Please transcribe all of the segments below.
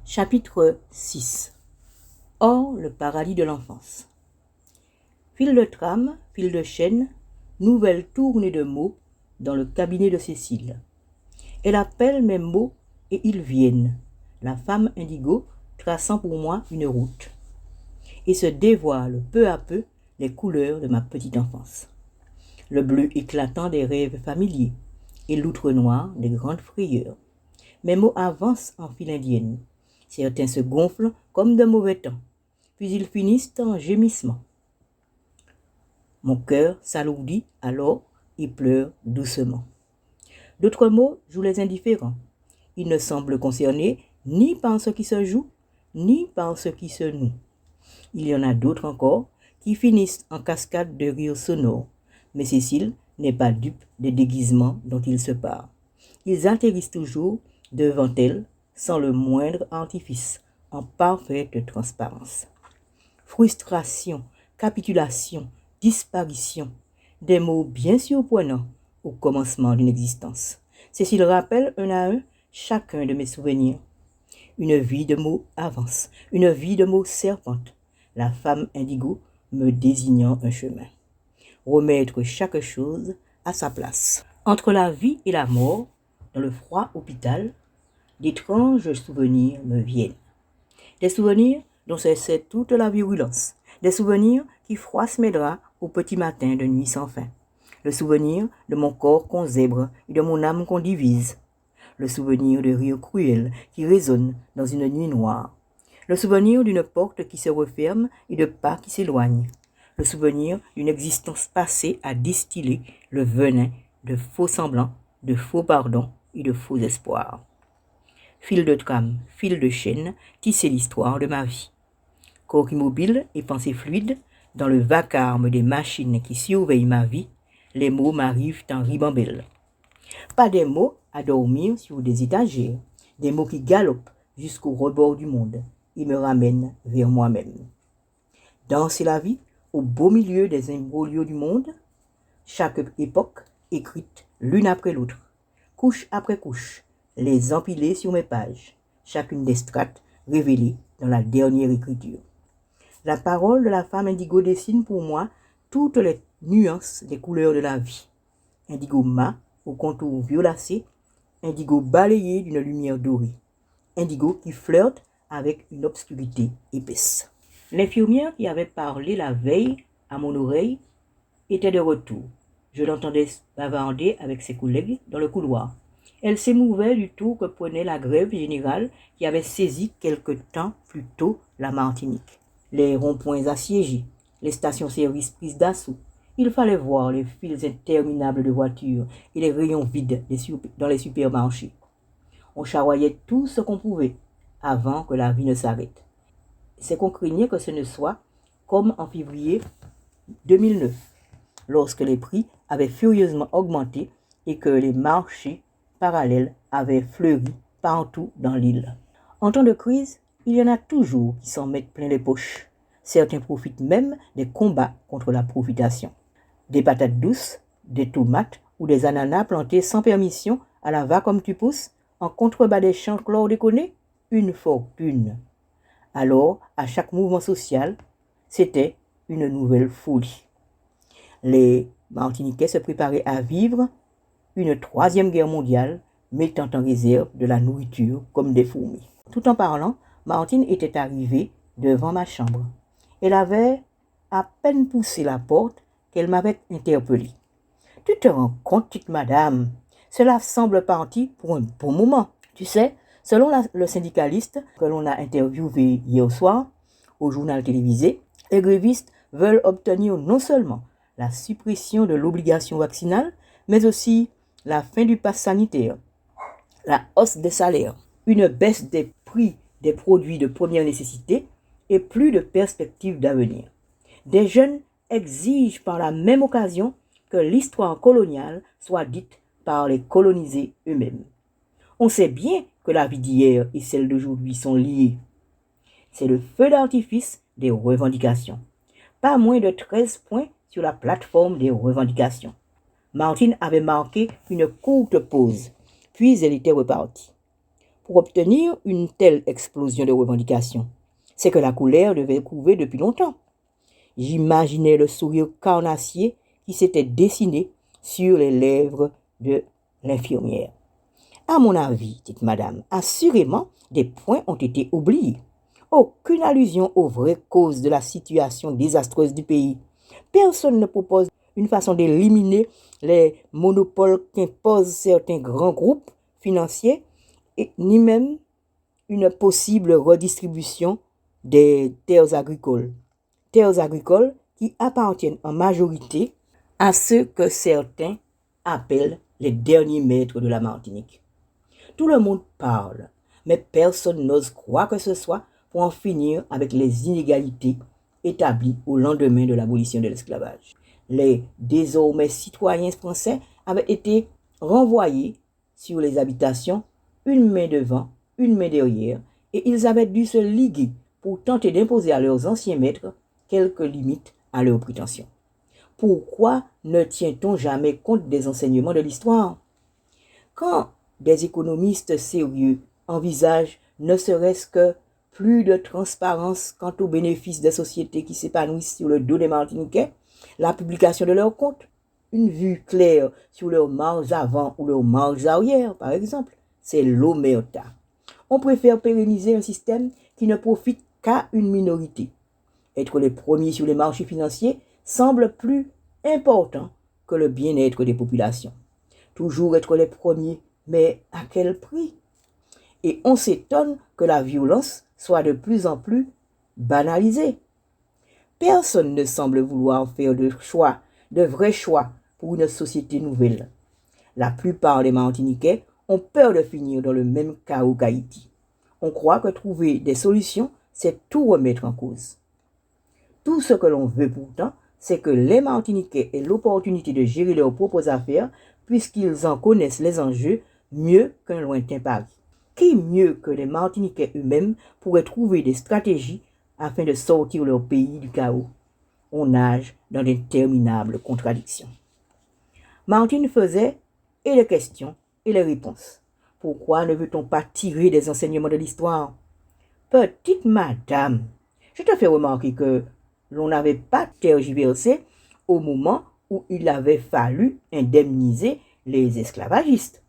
Chapitre 6. Hors le paradis de l'enfance. Fil de trame, fil de chaîne, nouvelle tournée de mots dans le cabinet de Cécile. Elle appelle mes mots et ils viennent, la femme indigo traçant pour moi une route. Et se dévoilent peu à peu les couleurs de ma petite enfance. Le bleu éclatant des rêves familiers et l'outre noir des grandes frayeurs. Mes mots avancent en file indienne. Certains se gonflent comme de mauvais temps, puis ils finissent en gémissement. Mon cœur s'alourdit alors et pleure doucement. D'autres mots jouent les indifférents. Ils ne semblent concernés ni par ce qui se joue, ni par ce qui se noue. Il y en a d'autres encore qui finissent en cascade de rires sonores, mais Cécile n'est pas dupe des déguisements dont ils se parlent. Ils atterrissent toujours devant elle sans le moindre artifice, en parfaite transparence. Frustration, capitulation, disparition, des mots bien surprenants au commencement d'une existence. Cécile rappelle un à un chacun de mes souvenirs. Une vie de mots avance, une vie de mots serpente, la femme indigo me désignant un chemin. Remettre chaque chose à sa place. Entre la vie et la mort, dans le froid hôpital, d'étranges souvenirs me viennent. Des souvenirs dont c'est toute la virulence. Des souvenirs qui froissent mes draps au petit matin de nuit sans fin. Le souvenir de mon corps qu'on zèbre et de mon âme qu'on divise. Le souvenir de rires cruels qui résonnent dans une nuit noire. Le souvenir d'une porte qui se referme et de pas qui s'éloignent. Le souvenir d'une existence passée à distiller le venin de faux semblants, de faux pardons et de faux espoirs. Fil de trame, fil de chaîne, tisser l'histoire de ma vie. Corps immobile et pensée fluide, dans le vacarme des machines qui surveillent ma vie, les mots m'arrivent en ribambelle. Pas des mots à dormir sur des étagères, des mots qui galopent jusqu'au rebord du monde et me ramènent vers moi-même. Danser la vie au beau milieu des imbroglios du monde, chaque époque écrite l'une après l'autre, couche après couche, les empiler sur mes pages, chacune des strates révélées dans la dernière écriture. La parole de la femme indigo dessine pour moi toutes les nuances des couleurs de la vie. Indigo mat au contour violacé, indigo balayé d'une lumière dorée, indigo qui flirte avec une obscurité épaisse. L'infirmière qui avait parlé la veille à mon oreille était de retour. Je l'entendais bavarder avec ses collègues dans le couloir. Elle s'émouvait du tour que prenait la grève générale qui avait saisi quelque temps plus tôt la Martinique. Les ronds-points assiégés, les stations-service prises d'assaut. Il fallait voir les files interminables de voitures et les rayons vides dans les supermarchés. On charroyait tout ce qu'on pouvait avant que la vie ne s'arrête. C'est qu'on craignait que ce ne soit comme en février 2009, lorsque les prix avaient furieusement augmenté et que les marchés parallèles avaient fleuri partout dans l'île. En temps de crise, il y en a toujours qui s'en mettent plein les poches. Certains profitent même des combats contre la profitation. Des patates douces, des tomates ou des ananas plantés sans permission à la va comme tu pousses, en contrebas des champs chlordéconés, une fortune. Alors, à chaque mouvement social, c'était une nouvelle folie. Les Martiniquais se préparaient à vivre une troisième guerre mondiale, mettant en réserve de la nourriture comme des fourmis. Tout en parlant, Martine était arrivée devant ma chambre. Elle avait à peine poussé la porte qu'elle m'avait interpellée. « Tu te rends compte, petite madame, cela semble parti pour un bon moment. Tu sais, selon le syndicaliste que l'on a interviewé hier soir au journal télévisé, les grévistes veulent obtenir non seulement la suppression de l'obligation vaccinale, mais aussi la fin du pass sanitaire, la hausse des salaires, une baisse des prix des produits de première nécessité et plus de perspectives d'avenir. Des jeunes exigent par la même occasion que l'histoire coloniale soit dite par les colonisés eux-mêmes. On sait bien que la vie d'hier et celle d'aujourd'hui sont liées. C'est le feu d'artifice des revendications. Pas moins de 13 points sur la plateforme des revendications. Martine avait marqué une courte pause, puis elle était repartie. pour obtenir une telle explosion de revendications. C'est que la colère devait couver depuis longtemps. J'imaginais le sourire carnassier qui s'était dessiné sur les lèvres de l'infirmière. À mon avis, dit madame, assurément, des points ont été oubliés. Aucune allusion aux vraies causes de la situation désastreuse du pays. Personne ne propose une façon d'éliminer les monopoles qu'imposent certains grands groupes financiers, ni même une possible redistribution des terres agricoles. Terres agricoles qui appartiennent en majorité à ceux que certains appellent les derniers maîtres de la Martinique. Tout le monde parle, mais personne n'ose croire que ce soit pour en finir avec les inégalités établies au lendemain de l'abolition de l'esclavage. Les désormais citoyens français avaient été renvoyés sur les habitations, une main devant, une main derrière, et ils avaient dû se liguer pour tenter d'imposer à leurs anciens maîtres quelques limites à leurs prétentions. Pourquoi ne tient-on jamais compte des enseignements de l'histoire? Quand des économistes sérieux envisagent ne serait-ce que plus de transparence quant aux bénéfices des sociétés qui s'épanouissent sur le dos des Martiniquais, la publication de leurs comptes, une vue claire sur leurs marges avant ou leurs marges arrière, par exemple, c'est l'omerta. On préfère pérenniser un système qui ne profite qu'à une minorité. Être les premiers sur les marchés financiers semble plus important que le bien-être des populations. Toujours être les premiers, mais à quel prix? Et on s'étonne que la violence soit de plus en plus banalisée. Personne ne semble vouloir faire de vrais choix pour une société nouvelle. La plupart des Martiniquais ont peur de finir dans le même chaos qu'Haïti. On croit que trouver des solutions, c'est tout remettre en cause. Tout ce que l'on veut pourtant, c'est que les Martiniquais aient l'opportunité de gérer leurs propres affaires puisqu'ils en connaissent les enjeux mieux qu'un lointain Paris. Qui mieux que les Martiniquais eux-mêmes pourrait trouver des stratégies afin de sortir leur pays du chaos? On nage dans d'interminables contradictions. Martine faisait et les questions et les réponses. Pourquoi ne veut-on pas tirer des enseignements de l'histoire? Petite madame, je te fais remarquer que l'on n'avait pas tergiversé au moment où il avait fallu indemniser les esclavagistes.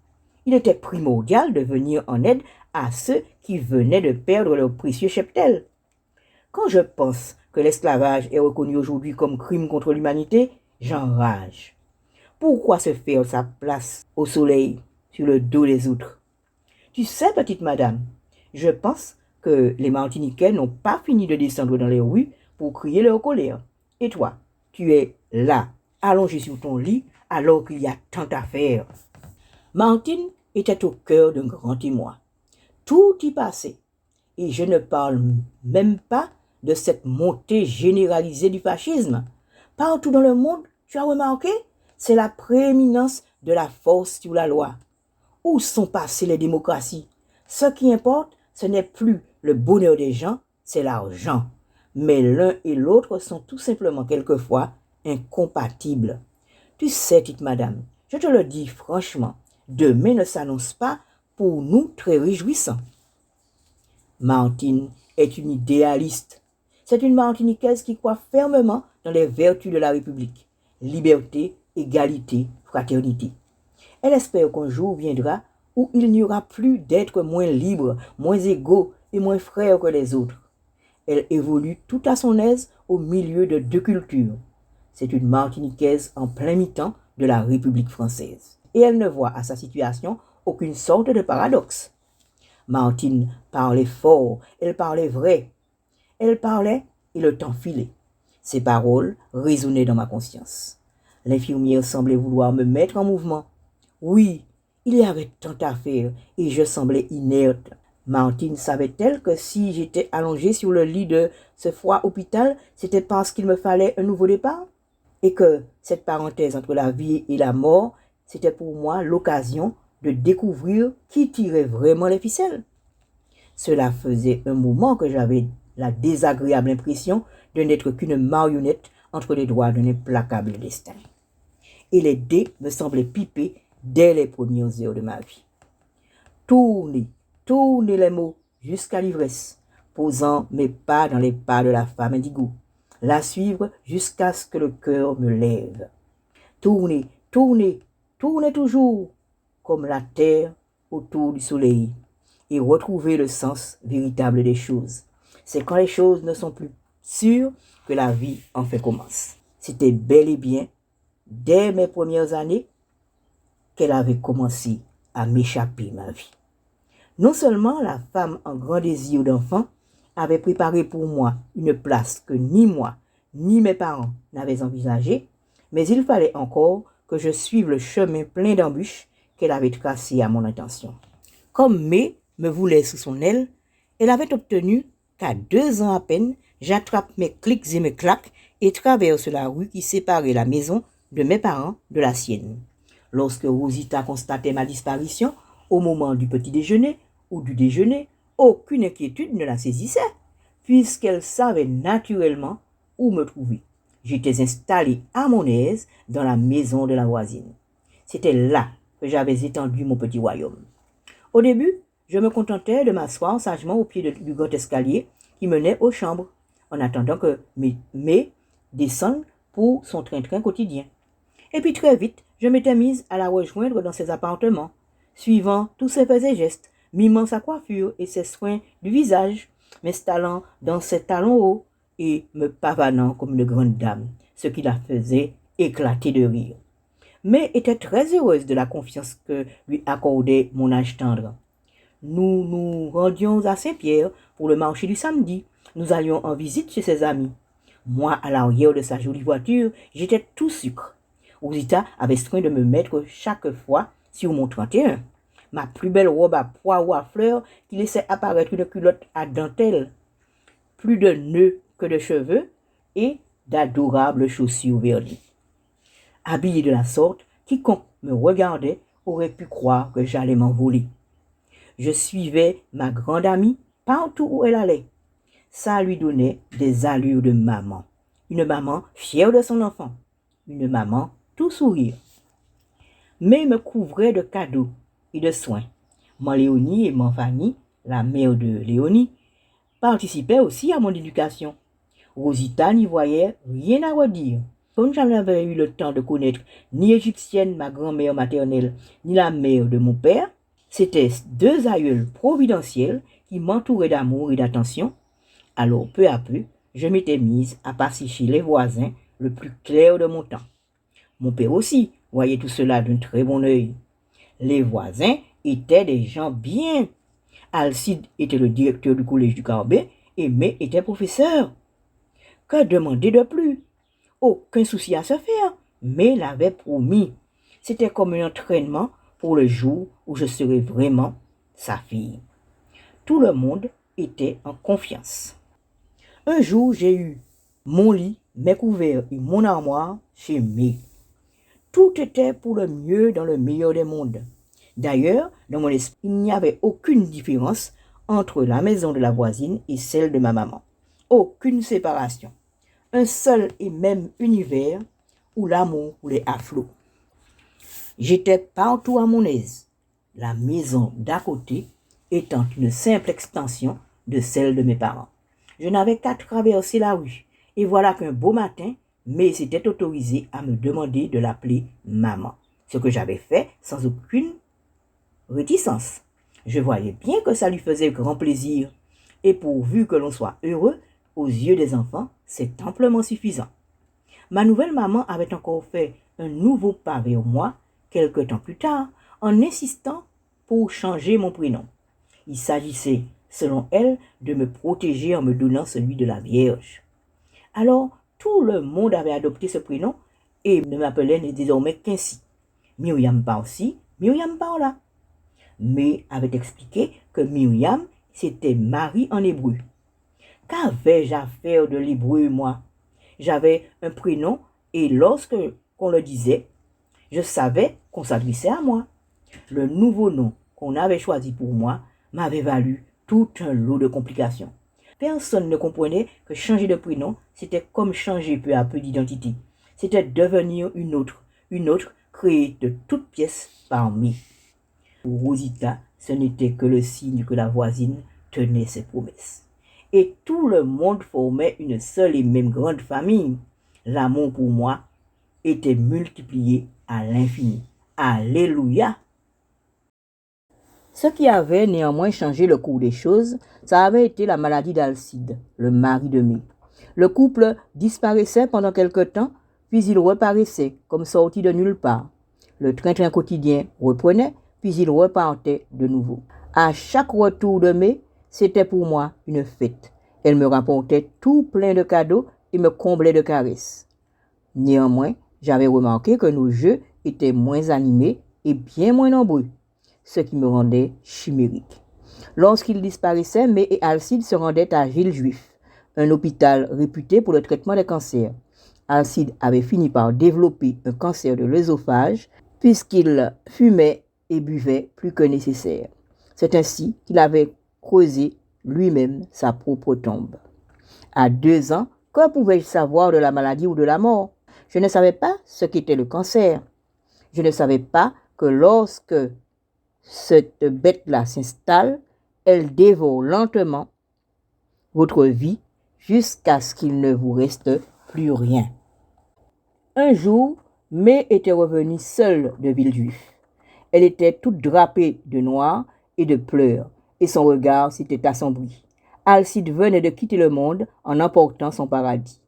Il était primordial de venir en aide à ceux qui venaient de perdre leur précieux cheptel. Quand je pense que l'esclavage est reconnu aujourd'hui comme crime contre l'humanité, j'enrage. Pourquoi se faire sa place au soleil sur le dos des autres? Tu sais, petite madame, je pense que les Martiniquais n'ont pas fini de descendre dans les rues pour crier leur colère. Et toi, tu es là, allongé sur ton lit, alors qu'il y a tant à faire. Martine était au cœur d'un grand émoi. Tout y passait. Et je ne parle même pas de cette montée généralisée du fascisme. Partout dans le monde, tu as remarqué, c'est la prééminence de la force sur la loi. Où sont passées les démocraties? Ce qui importe, ce n'est plus le bonheur des gens, c'est l'argent. Mais l'un et l'autre sont tout simplement quelquefois incompatibles. Tu sais, petite madame, je te le dis franchement, demain ne s'annonce pas pour nous très réjouissant. Martine est une idéaliste. C'est une Martiniquaise qui croit fermement dans les vertus de la République. Liberté, égalité, fraternité. Elle espère qu'un jour viendra où il n'y aura plus d'êtres moins libres, moins égaux et moins frères que les autres. Elle évolue tout à son aise au milieu de deux cultures. C'est une Martiniquaise en plein mi-temps de la République française. Et elle ne voit à sa situation aucune sorte de paradoxe. Martine parlait fort, elle parlait vrai. Elle parlait et le temps filait. Ses paroles résonnaient dans ma conscience. L'infirmière semblait vouloir me mettre en mouvement. Oui, il y avait tant à faire et je semblais inerte. Martine savait-elle que si j'étais allongée sur le lit de ce froid hôpital, c'était parce qu'il me fallait un nouveau départ? Et que cette parenthèse entre la vie et la mort, c'était pour moi l'occasion de découvrir qui tirait vraiment les ficelles. Cela faisait un moment que j'avais la désagréable impression de n'être qu'une marionnette entre les doigts d'un implacable destin. Et les dés me semblaient piper dès les premières heures de ma vie. Tourner, tourner les mots jusqu'à l'ivresse, posant mes pas dans les pas de la femme indigo, la suivre jusqu'à ce que le cœur me lève. Tourner, tourner, tourner toujours, comme la terre autour du soleil, et retrouver le sens véritable des choses. C'est quand les choses ne sont plus sûres que la vie en fait commence. C'était bel et bien, dès mes premières années, qu'elle avait commencé à m'échapper ma vie. Non seulement la femme en grand désir d'enfant avait préparé pour moi une place que ni moi, ni mes parents n'avaient envisagée, mais il fallait encore que je suive le chemin plein d'embûches qu'elle avait tracé à mon intention. Comme May me voulait sous son aile, elle avait obtenu qu'à 2 ans à peine, j'attrape mes clics et mes claques et traverse la rue qui séparait la maison de mes parents de la sienne. Lorsque Rosita constatait ma disparition, au moment du petit déjeuner ou du déjeuner, aucune inquiétude ne la saisissait, puisqu'elle savait naturellement où me trouver. J'étais installé à mon aise dans la maison de la voisine. C'était là que j'avais étendu mon petit royaume. Au début, je me contentais de m'asseoir sagement au pied du grand escalier qui menait aux chambres, en attendant que May descende pour son train-train quotidien. Et puis très vite, je m'étais mise à la rejoindre dans ses appartements, suivant tous ses faits et gestes, mimant sa coiffure et ses soins du visage, m'installant dans ses talons hauts et me pavanant comme une grande dame, ce qui la faisait éclater de rire. Mais était très heureuse de la confiance que lui accordait mon âge tendre. Nous nous rendions à Saint-Pierre pour le marché du samedi. Nous allions en visite chez ses amis. Moi, à l'arrière de sa jolie voiture, j'étais tout sucre. Rosita avait soin de me mettre chaque fois sur mon 31. Ma plus belle robe à pois ou à fleurs qui laissait apparaître une culotte à dentelle, plus de nœuds que de cheveux et d'adorables chaussures vernies. Habillée de la sorte, quiconque me regardait aurait pu croire que j'allais m'envoler. Je suivais ma grande amie partout où elle allait. Ça lui donnait des allures de maman. Une maman fière de son enfant. Une maman tout sourire. Mais me couvrait de cadeaux et de soins. Ma Léonie et ma Fanny, la mère de Léonie, participaient aussi à mon éducation. Rosita n'y voyait rien à redire. Comme je n'avais eu le temps de connaître ni égyptienne, ma grand-mère maternelle, ni la mère de mon père, c'était 2 aïeuls providentiels qui m'entouraient d'amour et d'attention. Alors, peu à peu, je m'étais mise à passer chez les voisins le plus clair de mon temps. Mon père aussi voyait tout cela d'un très bon œil. Les voisins étaient des gens bien. Alcide était le directeur du collège du Carbet et May était professeur. Que demander de plus? Aucun souci à se faire, mais l'avait promis. C'était comme un entraînement pour le jour où je serais vraiment sa fille. Tout le monde était en confiance. Un jour, j'ai eu mon lit, mes couverts et mon armoire chez May. Tout était pour le mieux dans le meilleur des mondes. D'ailleurs, dans mon esprit, il n'y avait aucune différence entre la maison de la voisine et celle de ma maman. Aucune séparation. Un seul et même univers où l'amour coulait à flot. J'étais partout à mon aise, la maison d'à côté étant une simple extension de celle de mes parents. Je n'avais qu'à traverser la rue, et voilà qu'un beau matin, May s'était autorisé à me demander de l'appeler maman, ce que j'avais fait sans aucune réticence. Je voyais bien que ça lui faisait grand plaisir, et pourvu que l'on soit heureux, aux yeux des enfants, c'est amplement suffisant. Ma nouvelle maman avait encore fait un nouveau pas vers moi, quelque temps plus tard, en insistant pour changer mon prénom. Il s'agissait, selon elle, de me protéger en me donnant celui de la Vierge. Alors, tout le monde avait adopté ce prénom et ne m'appelait désormais qu'ainsi. Myriam par-ci, Myriam par-là. Mais avait expliqué que Myriam, c'était Marie en hébreu. Qu'avais-je à faire de l'hébreu, moi? J'avais un prénom et lorsque qu'on le disait, je savais qu'on s'adressait à moi. Le nouveau nom qu'on avait choisi pour moi m'avait valu tout un lot de complications. Personne ne comprenait que changer de prénom, c'était comme changer peu à peu d'identité. C'était devenir une autre créée de toutes pièces par May. Rosita Ce n'était que le signe que la voisine tenait ses promesses. Et tout le monde formait une seule et même grande famille. L'amour pour moi était multiplié à l'infini. Alléluia! Ce qui avait néanmoins changé le cours des choses, ça avait été la maladie d'Alcide, le mari de Mai. Le couple disparaissait pendant quelque temps, puis il reparaissait comme sorti de nulle part. Le train-train quotidien reprenait, puis il repartait de nouveau. À chaque retour de Mai, c'était pour moi une fête. Elle me rapportait tout plein de cadeaux et me comblait de caresses. Néanmoins, j'avais remarqué que nos jeux étaient moins animés et bien moins nombreux, ce qui me rendait chimérique. Lorsqu'il disparaissait, Mai et Alcide se rendaient à Villejuif, un hôpital réputé pour le traitement des cancers. Alcide avait fini par développer un cancer de l'œsophage puisqu'il fumait et buvait plus que nécessaire. C'est ainsi qu'il avait creusé lui-même sa propre tombe. À 2 ans, que pouvais-je savoir de la maladie ou de la mort? Je ne savais pas ce qu'était le cancer. Je ne savais pas que lorsque cette bête-là s'installe, elle dévore lentement votre vie jusqu'à ce qu'il ne vous reste plus rien. Un jour, Mai était revenue seule de Villejuif. Elle était toute drapée de noir et de pleurs, et son regard s'était assombri. Alcide venait de quitter le monde en emportant son paradis.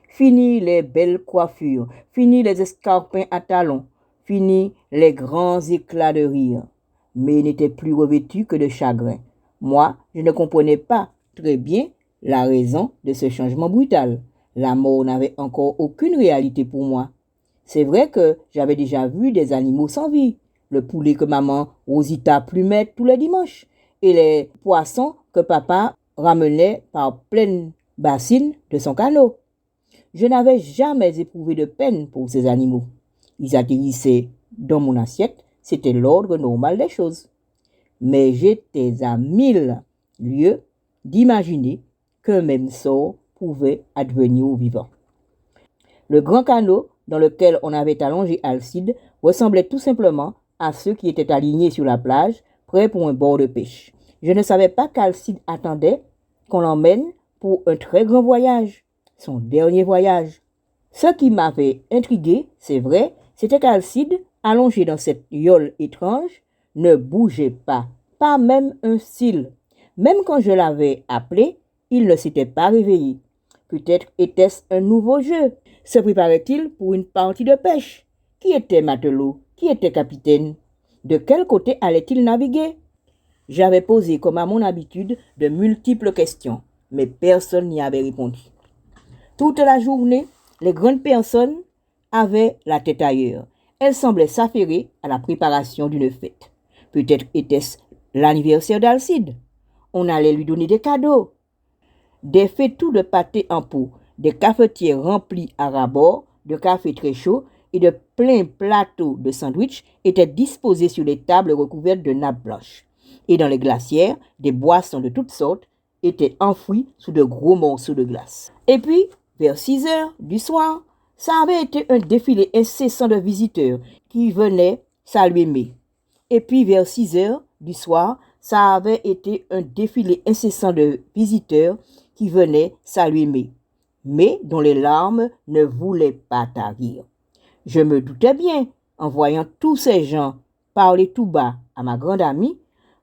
Fini les belles coiffures, fini les escarpins à talons, fini les grands éclats de rire. Mais n'était plus revêtue que de chagrin. Moi, je ne comprenais pas très bien la raison de ce changement brutal. La mort n'avait encore aucune réalité pour moi. C'est vrai que j'avais déjà vu des animaux sans vie, le poulet que maman Rosita plumait tous les dimanches, et les poissons que papa ramenait par pleine bassine de son canot. Je n'avais jamais éprouvé de peine pour ces animaux. Ils atterrissaient dans mon assiette, c'était l'ordre normal des choses. Mais j'étais à 1000 lieues d'imaginer qu'un même sort pouvait advenir aux vivants. Le grand canot dans lequel on avait allongé Alcide ressemblait tout simplement à ceux qui étaient alignés sur la plage, prêts pour un bord de pêche. Je ne savais pas qu'Alcide attendait qu'on l'emmène pour un très grand voyage, son dernier voyage. Ce qui m'avait intrigué, c'est vrai, c'était qu'Alcide, allongé dans cette yole étrange, ne bougeait pas, pas même un cil. Même quand je l'avais appelé, il ne s'était pas réveillé. Peut-être était-ce un nouveau jeu. Se préparait-il pour une partie de pêche? Qui était matelot? Qui était capitaine? De quel côté allait-il naviguer? J'avais posé, comme à mon habitude, de multiples questions, mais personne n'y avait répondu. Toute la journée, les grandes personnes avaient la tête ailleurs. Elles semblaient s'affairer à la préparation d'une fête. Peut-être était-ce l'anniversaire d'Alcide. On allait lui donner des cadeaux. Des fétous de pâté en pot, des cafetières remplies à ras-bord, de café très chaud et de pleins plateaux de sandwich étaient disposés sur les tables recouvertes de nappes blanches. Et dans les glacières, des boissons de toutes sortes étaient enfouies sous de gros morceaux de glace. Et puis, vers 6 heures du soir, ça avait été un défilé incessant de visiteurs qui venaient saluer Mai. Et puis, vers 6 heures du soir, ça avait été un défilé incessant de visiteurs qui venaient saluer Mai, mais dont les larmes ne voulaient pas tarir. Je me doutais bien, en voyant tous ces gens parler tout bas à ma grande amie,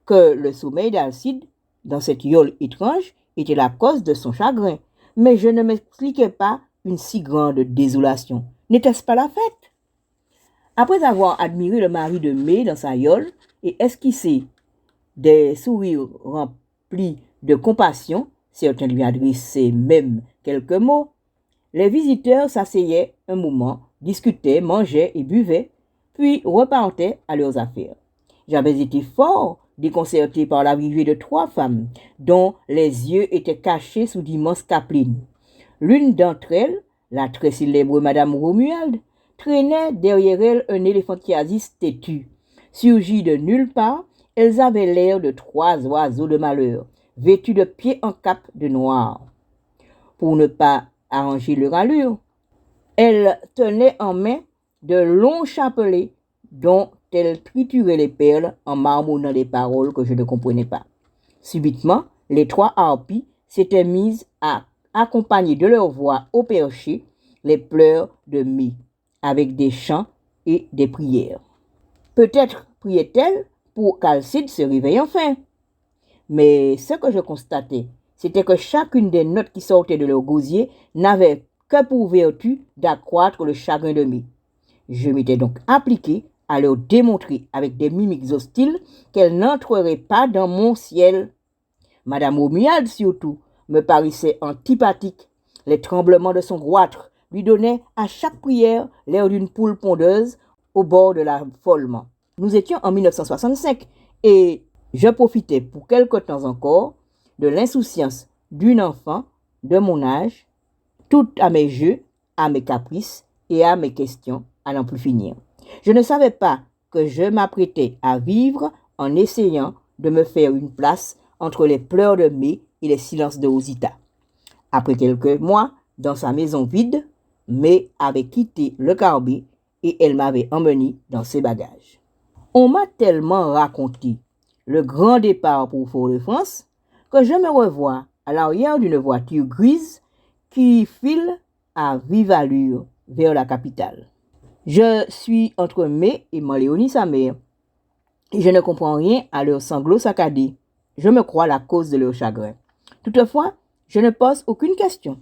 que le sommeil d'Alcide, dans cette yole étrange, était la cause de son chagrin. Mais je ne m'expliquais pas une si grande désolation. N'était-ce pas la fête? Après avoir admiré le mari de Mai dans sa yole et esquissé des sourires remplis de compassion, certains lui adressaient même quelques mots, les visiteurs s'asseyaient un moment, discutaient, mangeaient et buvaient, puis repartaient à leurs affaires. J'avais été fort déconcerté par l'arrivée de 3 femmes, dont les yeux étaient cachés sous d'immenses capelines. L'une d'entre elles, la très célèbre Madame Romuald, traînait derrière elle un éléphantiasis têtu. Surgis de nulle part, elles avaient l'air de 3 oiseaux de malheur, vêtus de pied en cap de noir. Pour ne pas arranger leur allure, elles tenaient en main de longs chapelets dont elle triturait les perles en marmonnant des paroles que je ne comprenais pas. Subitement, les 3 harpies s'étaient mises à accompagner de leur voix au perché les pleurs de mai, avec des chants et des prières. Peut-être priait-elle pour qu'Alcide se réveille enfin. Mais ce que je constatais, c'était que chacune des notes qui sortaient de leur gosier n'avait que pour vertu d'accroître le chagrin de mai. Je m'étais donc appliqué à leur démontrer avec des mimiques hostiles qu'elles n'entreraient pas dans mon ciel. Madame Romuald, surtout, me paraissait antipathique. Les tremblements de son goitre lui donnaient à chaque prière l'air d'une poule pondeuse au bord de l'affolement. Nous étions en 1965 et je profitais pour quelque temps encore de l'insouciance d'une enfant de mon âge, toute à mes jeux, à mes caprices et à mes questions à n'en plus finir. Je ne savais pas que je m'apprêtais à vivre en essayant de me faire une place entre les pleurs de mai et les silences de Rosita. Après quelques mois, dans sa maison vide, Mai avait quitté le Carbet et elle m'avait emmené dans ses bagages. On m'a tellement raconté le grand départ pour Fort-de-France que je me revois à l'arrière d'une voiture grise qui file à vive allure vers la capitale. Je suis entre Mai et Maléonie, sa mère, et je ne comprends rien à leurs sanglots saccadés. Je me crois la cause de leur chagrin. Toutefois, je ne pose aucune question.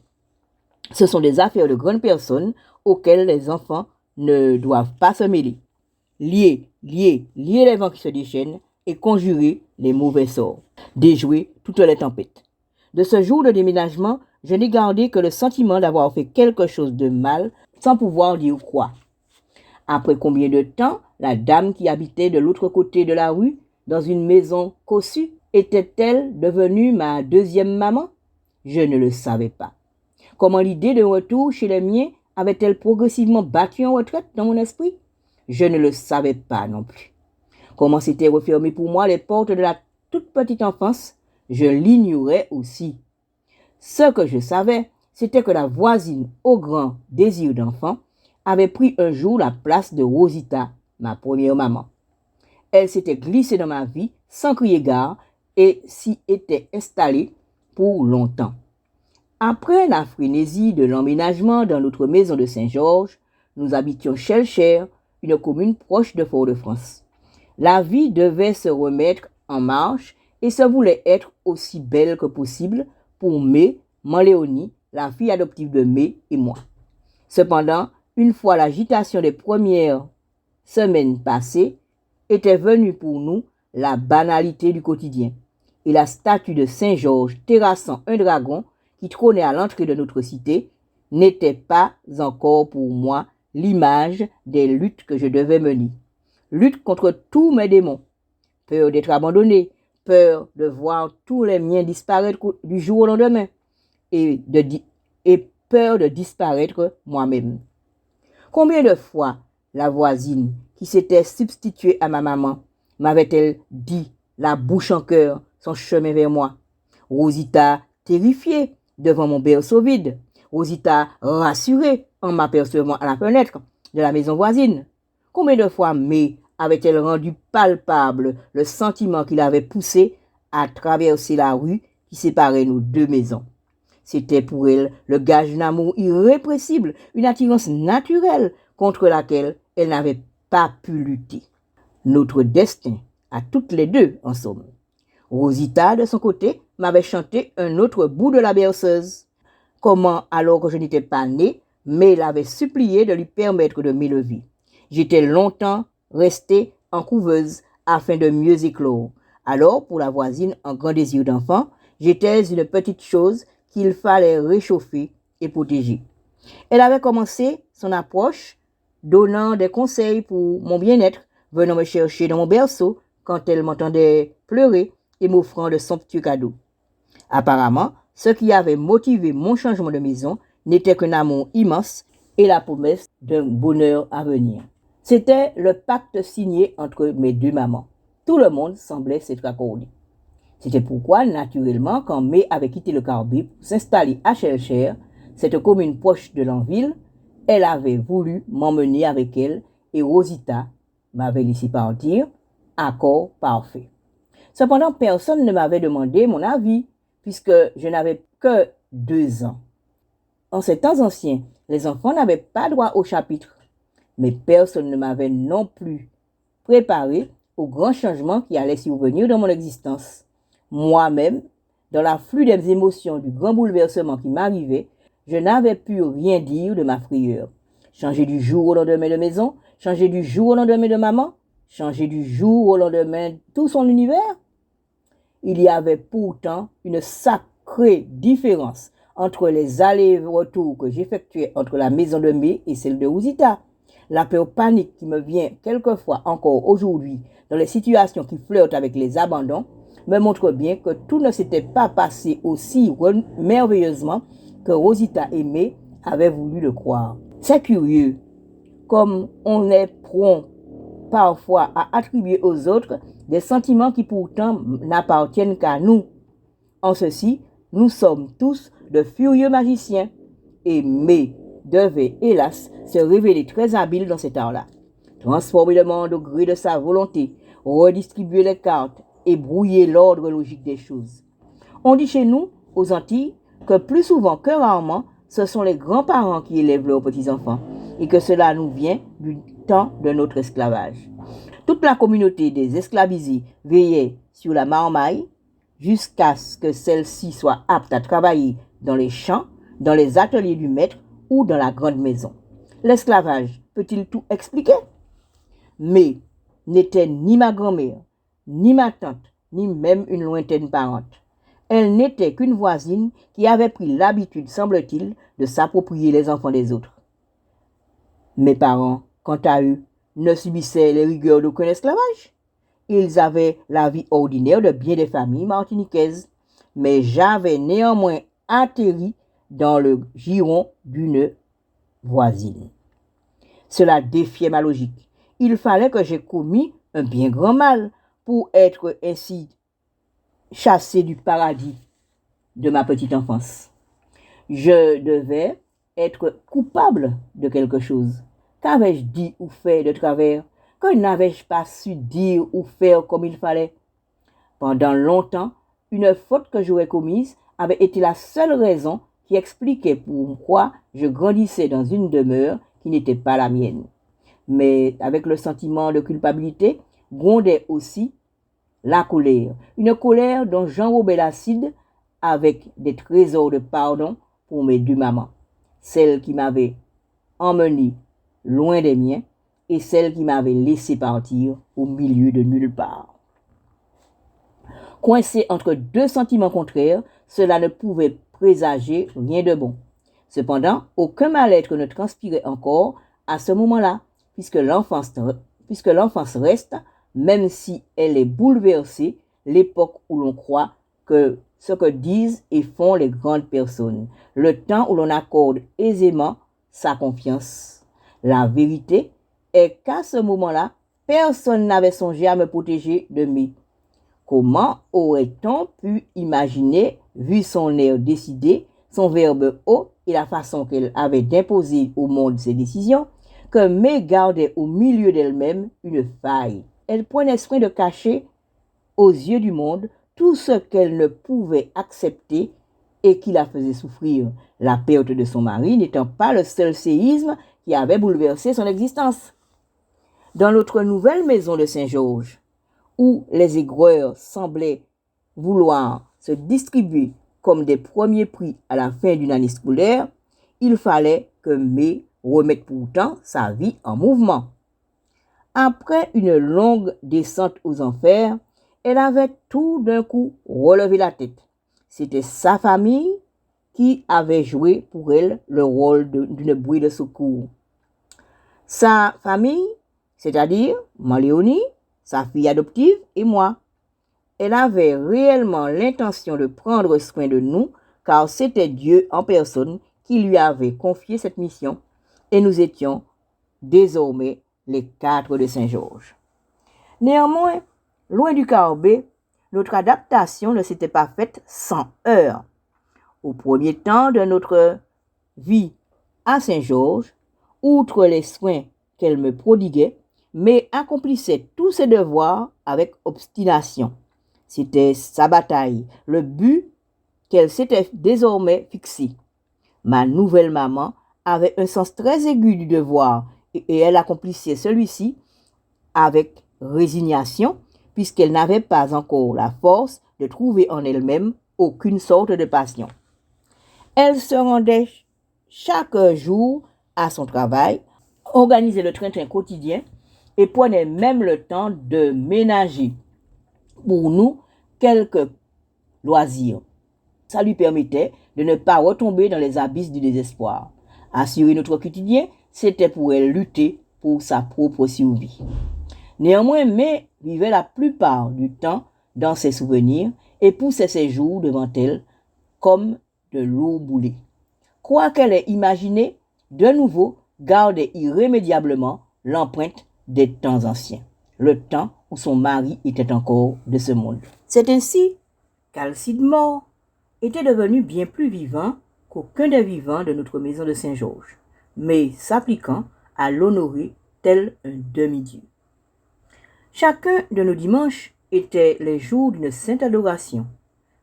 Ce sont des affaires de grandes personnes auxquelles les enfants ne doivent pas se mêler. Lier les vents qui se déchaînent et conjurer les mauvais sorts. Déjouer toutes les tempêtes. De ce jour de déménagement, je n'ai gardé que le sentiment d'avoir fait quelque chose de mal sans pouvoir dire quoi. Après combien de temps la dame qui habitait de l'autre côté de la rue, dans une maison cossue, était-elle devenue ma deuxième maman? Je ne le savais pas. Comment l'idée de retour chez les miens avait-elle progressivement battu en retraite dans mon esprit? Je ne le savais pas non plus. Comment s'étaient refermées pour moi les portes de la toute petite enfance? Je l'ignorais aussi. Ce que je savais, c'était que la voisine au grand désir d'enfant avait pris un jour la place de Rosita, ma première maman. Elle s'était glissée dans ma vie sans crier gare et s'y était installée pour longtemps. Après la frénésie de l'emménagement dans notre maison de Saint-Georges, nous habitions Chelcher, une commune proche de Fort-de-France. La vie devait se remettre en marche et se voulait être aussi belle que possible pour Mai, Maléonie, la fille adoptive de Mai et moi. Cependant, une fois l'agitation des premières semaines passées, était venue pour nous la banalité du quotidien et la statue de Saint-Georges terrassant un dragon qui trônait à l'entrée de notre cité n'était pas encore pour moi l'image des luttes que je devais mener. Lutte contre tous mes démons. Peur d'être abandonné, peur de voir tous les miens disparaître du jour au lendemain et peur de disparaître moi-même. Combien de fois la voisine qui s'était substituée à ma maman m'avait-elle dit, la bouche en cœur, son chemin vers moi? Rosita, terrifiée devant mon berceau vide. Rosita, rassurée en m'apercevant à la fenêtre de la maison voisine. Combien de fois Mai avait-elle rendu palpable le sentiment qu'il avait poussé à traverser la rue qui séparait nos deux maisons? C'était pour elle le gage d'un amour irrépressible, une attirance naturelle contre laquelle elle n'avait pas pu lutter. Notre destin, à toutes les deux, en somme. Rosita, de son côté, m'avait chanté un autre bout de la berceuse. Comment, alors que je n'étais pas née, Mai l'avait supplié de lui permettre de m'élever. J'étais longtemps restée en couveuse afin de mieux éclore. Alors, pour la voisine en grand désir d'enfant, j'étais une petite chose qu'il fallait réchauffer et protéger. Elle avait commencé son approche, donnant des conseils pour mon bien-être, venant me chercher dans mon berceau quand elle m'entendait pleurer et m'offrant de somptueux cadeaux. Apparemment, ce qui avait motivé mon changement de maison n'était qu'un amour immense et la promesse d'un bonheur à venir. C'était le pacte signé entre mes deux mamans. Tout le monde semblait s'être accordé. C'était pourquoi, naturellement, quand Mai avait quitté le Carbet pour s'installer à Chelcher, cette commune proche de Lanville, elle avait voulu m'emmener avec elle et Rosita m'avait laissé partir, accord parfait. Cependant, personne ne m'avait demandé mon avis, puisque je n'avais que 2 ans. En ces temps anciens, les enfants n'avaient pas droit au chapitre, mais personne ne m'avait non plus préparé aux grands changements qui allaient survenir dans mon existence. Moi-même, dans l'afflux des émotions du grand bouleversement qui m'arrivait, je n'avais pu rien dire de ma frayeur. Changer du jour au lendemain de maison, changer du jour au lendemain de maman, changer du jour au lendemain tout son univers. Il y avait pourtant une sacrée différence entre les allers-retours que j'effectuais entre la maison de Mai et celle de Ouzita. La peur panique qui me vient quelquefois encore aujourd'hui dans les situations qui flirtent avec les abandons me montre bien que tout ne s'était pas passé aussi merveilleusement que Rosita et Mai avaient voulu le croire. C'est curieux, comme on est prompt parfois à attribuer aux autres des sentiments qui pourtant n'appartiennent qu'à nous. En ceci, nous sommes tous de furieux magiciens, et Mai devait, hélas, se révéler très habile dans cet art-là. Transformer le monde au gré de sa volonté, redistribuer les cartes et brouiller l'ordre logique des choses. On dit chez nous, aux Antilles, que plus souvent que rarement, ce sont les grands-parents qui élèvent leurs petits-enfants, et que cela nous vient du temps de notre esclavage. Toute la communauté des esclavisés veillait sur la marmaille jusqu'à ce que celle-ci soit apte à travailler dans les champs, dans les ateliers du maître ou dans la grande maison. L'esclavage peut-il tout expliquer? Mais n'était ni ma grand-mère, ni ma tante, ni même une lointaine parente. Elle n'était qu'une voisine qui avait pris l'habitude, semble-t-il, de s'approprier les enfants des autres. Mes parents, quant à eux, ne subissaient les rigueurs d'aucun esclavage. Ils avaient la vie ordinaire de bien des familles martiniquaises, mais j'avais néanmoins atterri dans le giron d'une voisine. Cela défiait ma logique. Il fallait que j'aie commis un bien grand mal pour être ainsi chassé du paradis de ma petite enfance. Je devais être coupable de quelque chose. Qu'avais-je dit ou fait de travers? Que n'avais-je pas su dire ou faire comme il fallait? Pendant longtemps, une faute que j'aurais commise avait été la seule raison qui expliquait pourquoi je grandissais dans une demeure qui n'était pas la mienne. Mais avec le sentiment de culpabilité, grondait aussi la colère. Une colère dont j'enrobais l'acide avec des trésors de pardon pour mes 2 mamans. Celle qui m'avait emmené loin des miens et celle qui m'avait laissé partir au milieu de nulle part. Coincé entre 2 sentiments contraires, cela ne pouvait présager rien de bon. Cependant, aucun mal-être ne transpirait encore à ce moment-là, puisque l'enfance reste, même si elle est bouleversée, l'époque où l'on croit que ce que disent et font les grandes personnes, le temps où l'on accorde aisément sa confiance. La vérité est qu'à ce moment-là, personne n'avait songé à me protéger de Mai. Comment aurait-on pu imaginer, vu son air décidé, son verbe haut et la façon qu'elle avait d'imposer au monde ses décisions, que Mai gardait au milieu d'elle-même une faille. Elle prenait soin de cacher aux yeux du monde tout ce qu'elle ne pouvait accepter et qui la faisait souffrir, la perte de son mari n'étant pas le seul séisme qui avait bouleversé son existence. Dans notre nouvelle maison de Saint-Georges, où les aigreurs semblaient vouloir se distribuer comme des premiers prix à la fin d'une année scolaire, il fallait que Mai remette pourtant sa vie en mouvement. Après une longue descente aux enfers, elle avait tout d'un coup relevé la tête. C'était sa famille qui avait joué pour elle le rôle d'une bouée de secours. Sa famille, c'est-à-dire Léonie, sa fille adoptive et moi. Elle avait réellement l'intention de prendre soin de nous, car c'était Dieu en personne qui lui avait confié cette mission, et nous étions désormais les 4 de Saint-Georges. Néanmoins, loin du Carbet, notre adaptation ne s'était pas faite sans heurts. Au premier temps de notre vie à Saint-Georges, outre les soins qu'elle me prodiguait, mais accomplissait tous ses devoirs avec obstination. C'était sa bataille, le but qu'elle s'était désormais fixé. Ma nouvelle maman avait un sens très aigu du devoir et elle accomplissait celui-ci avec résignation puisqu'elle n'avait pas encore la force de trouver en elle-même aucune sorte de passion. Elle se rendait chaque jour à son travail, organisait le train-train quotidien et prenait même le temps de ménager pour nous quelques loisirs. Ça lui permettait de ne pas retomber dans les abysses du désespoir. Assurer notre quotidien, c'était pour elle lutter pour sa propre survie. Néanmoins, May vivait la plupart du temps dans ses souvenirs et poussait ses jours devant elle comme de l'eau boulée. Quoi qu'elle ait imaginé, de nouveau gardait irrémédiablement l'empreinte des temps anciens, le temps où son mari était encore de ce monde. C'est ainsi qu'Alcide mort était devenu bien plus vivant qu'aucun des vivants de notre maison de Saint-Georges, mais s'appliquant à l'honorer tel un demi-dieu. Chacun de nos dimanches était les jours d'une sainte adoration,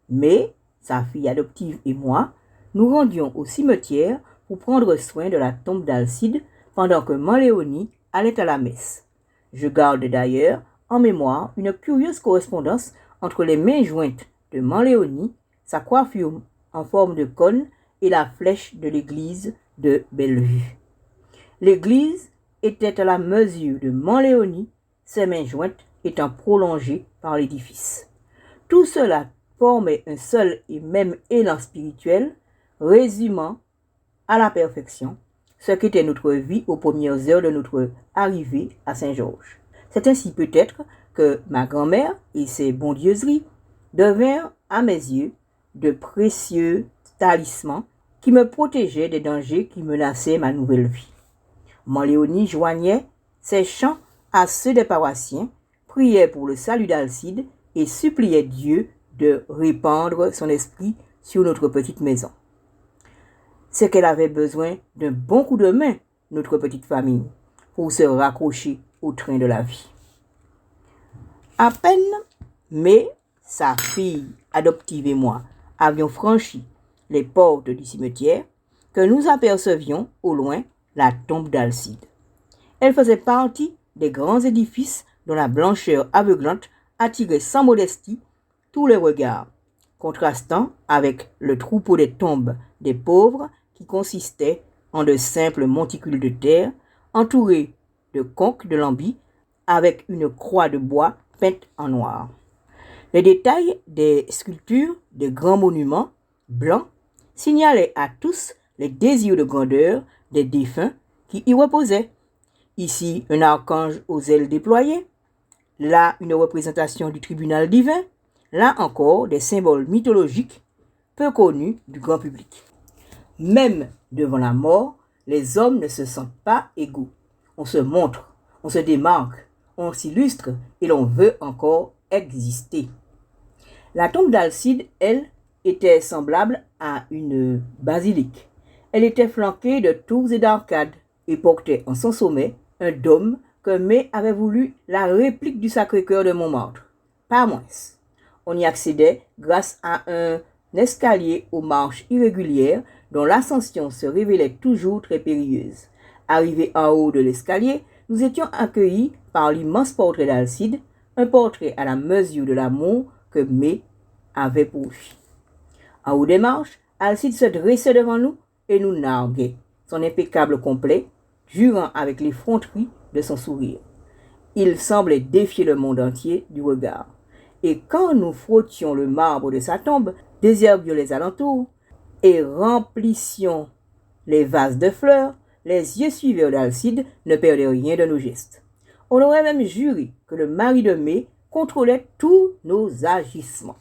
mais sa fille adoptive et moi nous rendions au cimetière pour prendre soin de la tombe d'Alcide pendant que Manléonie allait à la messe. Je garde d'ailleurs en mémoire une curieuse correspondance entre les mains jointes de Manléonie, sa coiffure en forme de cône et la flèche de l'église de Bellevue. L'église était à la mesure de Manléonie, ses mains jointes étant prolongées par l'édifice. Tout cela formait un seul et même élan spirituel, résumant à la perfection ce qu'était notre vie aux premières heures de notre arrivée à Saint-Georges. C'est ainsi peut-être que ma grand-mère et ses bondieuseries devinrent à mes yeux de précieux talismans qui me protégeaient des dangers qui menaçaient ma nouvelle vie. Manléonie joignait ses chants à ceux des paroissiens, priait pour le salut d'Alcide et suppliait Dieu de répandre son esprit sur notre petite maison. C'est qu'elle avait besoin d'un bon coup de main, notre petite famille, pour se raccrocher au train de la vie. À peine, mais sa fille adoptive et moi avions franchi les portes du cimetière que nous apercevions au loin la tombe d'Alcide. Elle faisait partie des grands édifices dont la blancheur aveuglante attirait sans modestie tous les regards, contrastant avec le troupeau des tombes des pauvres qui consistait en de simples monticules de terre entourés de conques de lambis avec une croix de bois peinte en noir. Les détails des sculptures des grands monuments blancs signalaient à tous les désirs de grandeur des défunts qui y reposaient. Ici, un archange aux ailes déployées, là, une représentation du tribunal divin, là encore, des symboles mythologiques peu connus du grand public. Même devant la mort, les hommes ne se sentent pas égaux. On se montre, on se démarque, on s'illustre et l'on veut encore exister. La tombe d'Alcide, elle, était semblable à une basilique. Elle était flanquée de tours et d'arcades et portait en son sommet un dôme que May avait voulu la réplique du Sacré-Cœur de Montmartre. Pas moins. On y accédait grâce à un escalier aux marches irrégulières dont l'ascension se révélait toujours très périlleuse. Arrivés en haut de l'escalier, nous étions accueillis par l'immense portrait d'Alcide, un portrait à la mesure de l'amour que May avait pour lui. En haut des marches, Alcide se dressait devant nous et nous narguait, son impeccable complet, jurant avec l'effronterie de son sourire. Il semblait défier le monde entier du regard. Et quand nous frottions le marbre de sa tombe, désherbions les alentours et remplissions les vases de fleurs, les yeux suiveurs d'Alcide ne perdaient rien de nos gestes. On aurait même juré que le mari de May contrôlait tous nos agissements.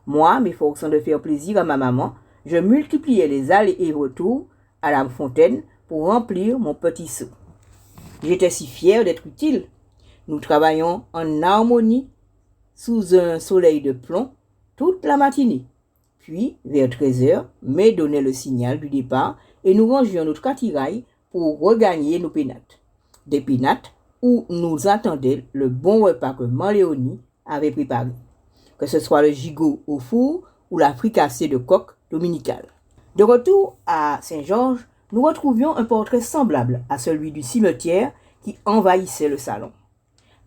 Moi, m'efforçant de faire plaisir à ma maman, je multipliais les allers et retours à la fontaine pour remplir mon petit seau. J'étais si fière d'être utile. Nous travaillions en harmonie sous un soleil de plomb toute la matinée. Puis, vers 13h, May donnait le signal du départ et nous rangions notre attirail pour regagner nos pénates. Des pénates où nous attendait le bon repas que Léonie avait préparé, que ce soit le gigot au four ou la fricassée de coq dominicale. De retour à Saint-Georges, nous retrouvions un portrait semblable à celui du cimetière qui envahissait le salon,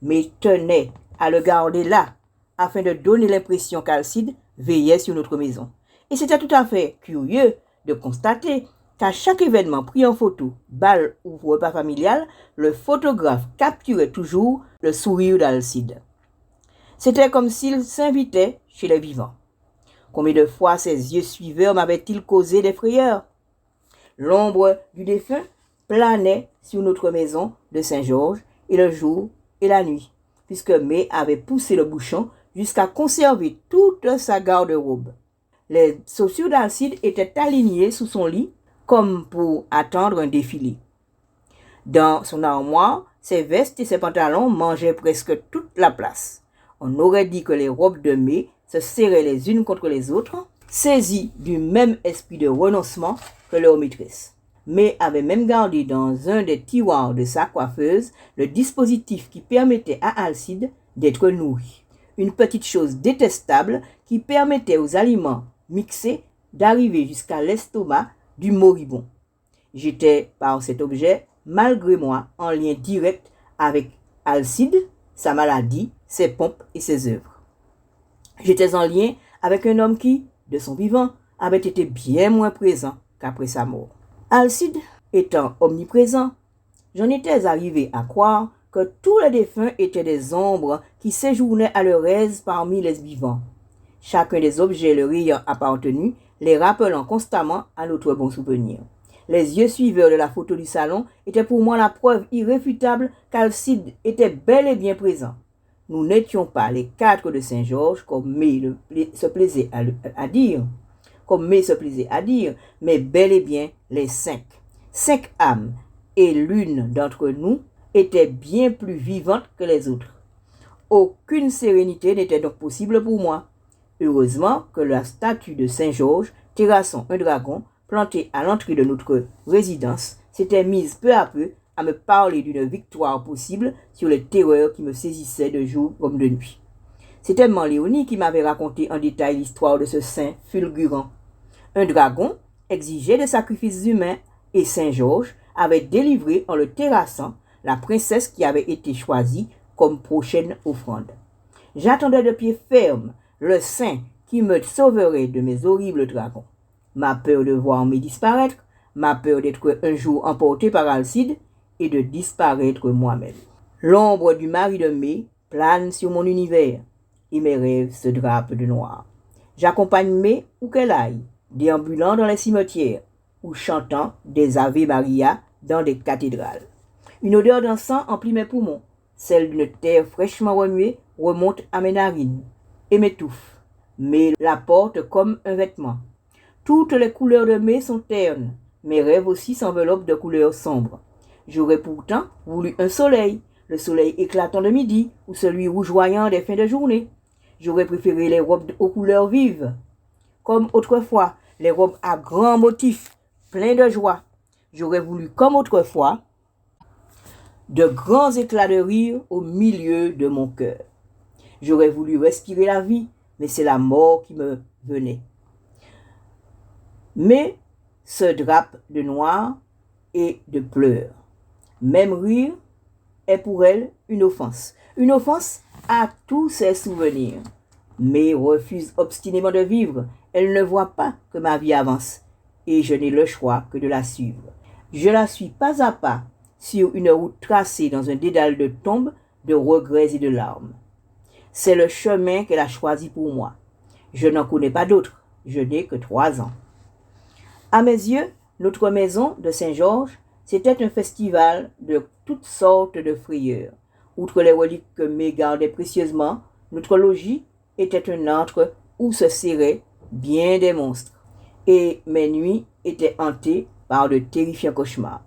mais tenait à le garder là, afin de donner l'impression qu'Alcide veillait sur notre maison. Et c'était tout à fait curieux de constater qu'à chaque événement pris en photo, bal ou repas familial, le photographe capturait toujours le sourire d'Alcide. C'était comme s'il s'invitait chez les vivants. Combien de fois ses yeux suiveurs m'avaient-ils causé des frayeurs? L'ombre du défunt planait sur notre maison de Saint-Georges et le jour et la nuit, puisque May avait poussé le bouchon jusqu'à conserver toute sa garde-robe. Les chaussures d'Alcide étaient alignées sous son lit comme pour attendre un défilé. Dans son armoire, ses vestes et ses pantalons mangeaient presque toute la place. On aurait dit que les robes de May se serraient les unes contre les autres, saisies du même esprit de renoncement que leur maîtresse. May avait même gardé dans un des tiroirs de sa coiffeuse le dispositif qui permettait à Alcide d'être nourri. Une petite chose détestable qui permettait aux aliments mixés d'arriver jusqu'à l'estomac du moribond. J'étais, par cet objet, malgré moi, en lien direct avec Alcide, sa maladie, ses pompes et ses œuvres. J'étais en lien avec un homme qui, de son vivant, avait été bien moins présent qu'après sa mort. Alcide étant omniprésent, j'en étais arrivé à croire que tous les défunts étaient des ombres qui séjournaient à leur aise parmi les vivants. Chacun des objets leur ayant appartenu, les rappelant constamment à notre bon souvenir. Les yeux suiveurs de la photo du salon étaient pour moi la preuve irréfutable qu'Alcide était bel et bien présent. Nous n'étions pas les 4 de Saint-Georges, comme May se plaisait à dire, mais bel et bien les 5. 5 âmes, et l'une d'entre nous était bien plus vivante que les autres. Aucune sérénité n'était donc possible pour moi. Heureusement que la statue de Saint-Georges, terrassant un dragon, planté à l'entrée de notre résidence, s'était mise peu à peu à me parler d'une victoire possible sur les terreurs qui me saisissaient de jour comme de nuit. C'était Léonie qui m'avait raconté en détail l'histoire de ce saint fulgurant. Un dragon exigeait des sacrifices humains et Saint-Georges avait délivré en le terrassant la princesse qui avait été choisie comme prochaine offrande. J'attendais de pied ferme le saint qui me sauverait de mes horribles dragons. Ma peur de voir May disparaître, ma peur d'être un jour emporté par Alcide et de disparaître moi-même. L'ombre du mari de May plane sur mon univers et mes rêves se drapent de noir. J'accompagne May où qu'elle aille, déambulant dans les cimetières ou chantant des Ave Maria dans des cathédrales. Une odeur d'encens emplit mes poumons, celle d'une terre fraîchement remuée remonte à mes narines et m'étouffe, mais la porte comme un vêtement. Toutes les couleurs de May sont ternes, mes rêves aussi s'enveloppent de couleurs sombres. J'aurais pourtant voulu un soleil, le soleil éclatant de midi ou celui rougeoyant des fins de journée. J'aurais préféré les robes aux couleurs vives, comme autrefois, les robes à grands motifs, pleins de joie. J'aurais voulu, comme autrefois, de grands éclats de rire au milieu de mon cœur. J'aurais voulu respirer la vie, mais c'est la mort qui me venait. Mais se drape de noir et de pleurs. Même rire est pour elle une offense à tous ses souvenirs. Mais refuse obstinément de vivre. Elle ne voit pas que ma vie avance et je n'ai le choix que de la suivre. Je la suis pas à pas sur une route tracée dans un dédale de tombes, de regrets et de larmes. C'est le chemin qu'elle a choisi pour moi. Je n'en connais pas d'autre. Je n'ai que 3 ans. À mes yeux, notre maison de Saint-Georges, c'était un festival de toutes sortes de frayeurs. Outre les reliques que May gardait précieusement, notre logis était un antre où se serraient bien des monstres. Et mes nuits étaient hantées par de terrifiants cauchemars.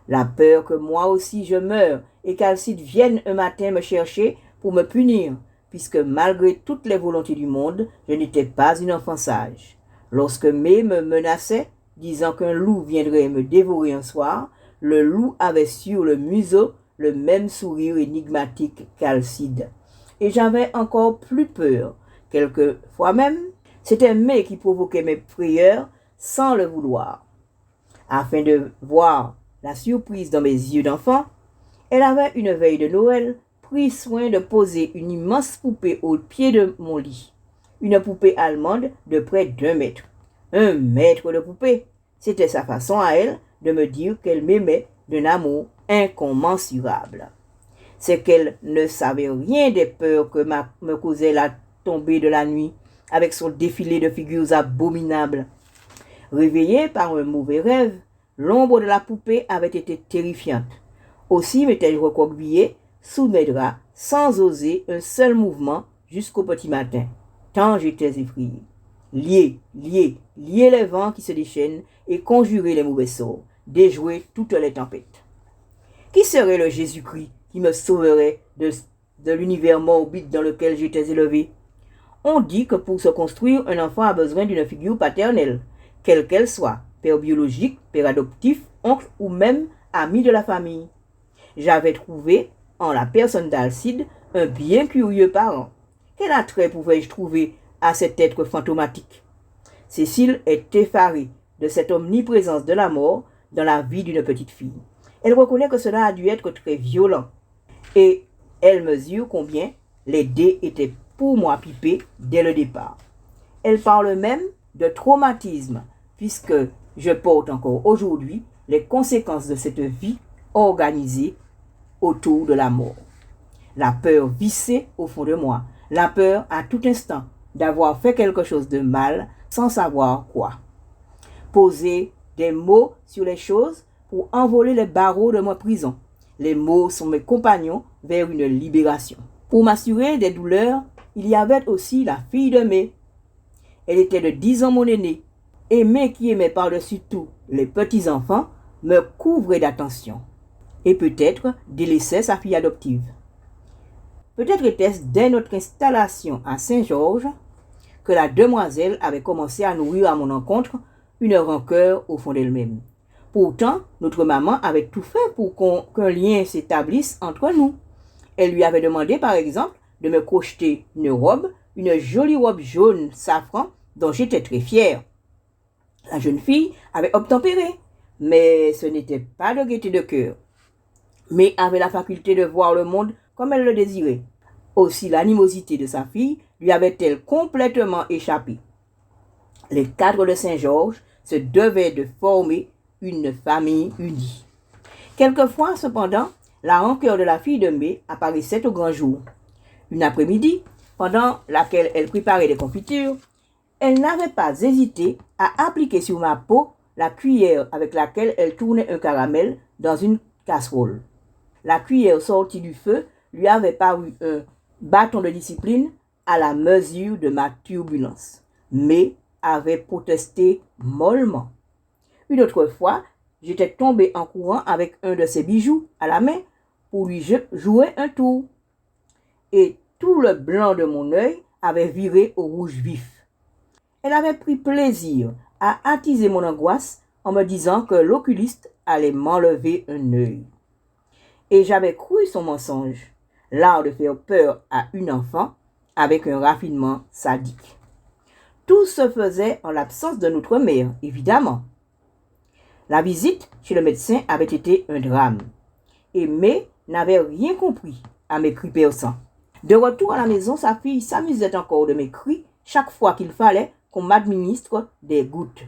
La peur que moi aussi je meure et qu'Alcide vienne un matin me chercher pour me punir, puisque malgré toutes les volontés du monde, je n'étais pas une enfant sage. Lorsque May me menaçait, disant qu'un loup viendrait me dévorer un soir, le loup avait sur le museau le même sourire énigmatique qu'Alcide. Et j'avais encore plus peur. Quelquefois même, c'était May qui provoquait mes prières sans le vouloir. Afin de voir la surprise dans mes yeux d'enfant, elle avait une veille de Noël pris soin de poser une immense poupée au pied de mon lit. Une poupée allemande de près d'1 mètre. 1 mètre de poupée. C'était sa façon à elle de me dire qu'elle m'aimait d'un amour incommensurable. C'est qu'elle ne savait rien des peurs que me causait la tombée de la nuit, avec son défilé de figures abominables. Réveillée par un mauvais rêve, l'ombre de la poupée avait été terrifiante. Aussi m'étais-je recroquevillée sous mes draps, sans oser un seul mouvement jusqu'au petit matin, tant j'étais effrayée. Lier les vents qui se déchaînent et conjurer les mauvais sorts, déjouer toutes les tempêtes. Qui serait le Jésus-Christ qui me sauverait de l'univers morbide dans lequel j'étais élevée? On dit que pour se construire, un enfant a besoin d'une figure paternelle, quelle qu'elle soit, père biologique, père adoptif, oncle ou même ami de la famille. J'avais trouvé, en la personne d'Alcide, un bien curieux parent. Quel attrait pouvais-je trouver à cet être fantomatique? Cécile est effarée de cette omniprésence de la mort dans la vie d'une petite fille. Elle reconnaît que cela a dû être très violent. Et elle mesure combien les dés étaient pour moi pipés dès le départ. Elle parle même de traumatisme, puisque je porte encore aujourd'hui les conséquences de cette vie organisée autour de la mort. La peur vissée au fond de moi, la peur à tout instant d'avoir fait quelque chose de mal sans savoir quoi. Poser des mots sur les choses pour envoler les barreaux de ma prison. Les mots sont mes compagnons vers une libération. Pour m'assurer des douleurs, il y avait aussi la fille de May. Elle était de 10 ans mon aînée. Et May, qui aimait par-dessus tout les petits-enfants, me couvrait d'attention. Et peut-être délaissait sa fille adoptive. Peut-être était-ce dès notre installation à Saint-Georges que la demoiselle avait commencé à nourrir à mon encontre une rancœur au fond d'elle-même. Pourtant, notre maman avait tout fait pour qu'un lien s'établisse entre nous. Elle lui avait demandé, par exemple, de me crocheter une jolie robe jaune safran dont j'étais très fière. La jeune fille avait obtempéré, mais ce n'était pas de gaieté de cœur, mais avait la faculté de voir le monde comme elle le désirait. Aussi l'animosité de sa fille lui avait-elle complètement échappé. Les cadres de Saint-Georges se devaient de former une famille unie. Quelquefois, cependant, la rancœur de la fille de May apparaissait au grand jour. Une après-midi, pendant laquelle elle préparait des confitures, elle n'avait pas hésité à appliquer sur ma peau la cuillère avec laquelle elle tournait un caramel dans une casserole. La cuillère sortie du feu lui avait paru un bâton de discipline à la mesure de ma turbulence, mais avait protesté mollement. Une autre fois, j'étais tombée en courant avec un de ses bijoux à la main pour lui jouer un tour. Et tout le blanc de mon œil avait viré au rouge vif. Elle avait pris plaisir à attiser mon angoisse en me disant que l'oculiste allait m'enlever un œil. Et j'avais cru son mensonge, l'art de faire peur à une enfant avec un raffinement sadique. Tout se faisait en l'absence de notre mère, évidemment. La visite chez le médecin avait été un drame, et May n'avait rien compris à mes cris perçants. De retour à la maison, sa fille s'amusait encore de mes cris chaque fois qu'il fallait qu'on m'administre des gouttes.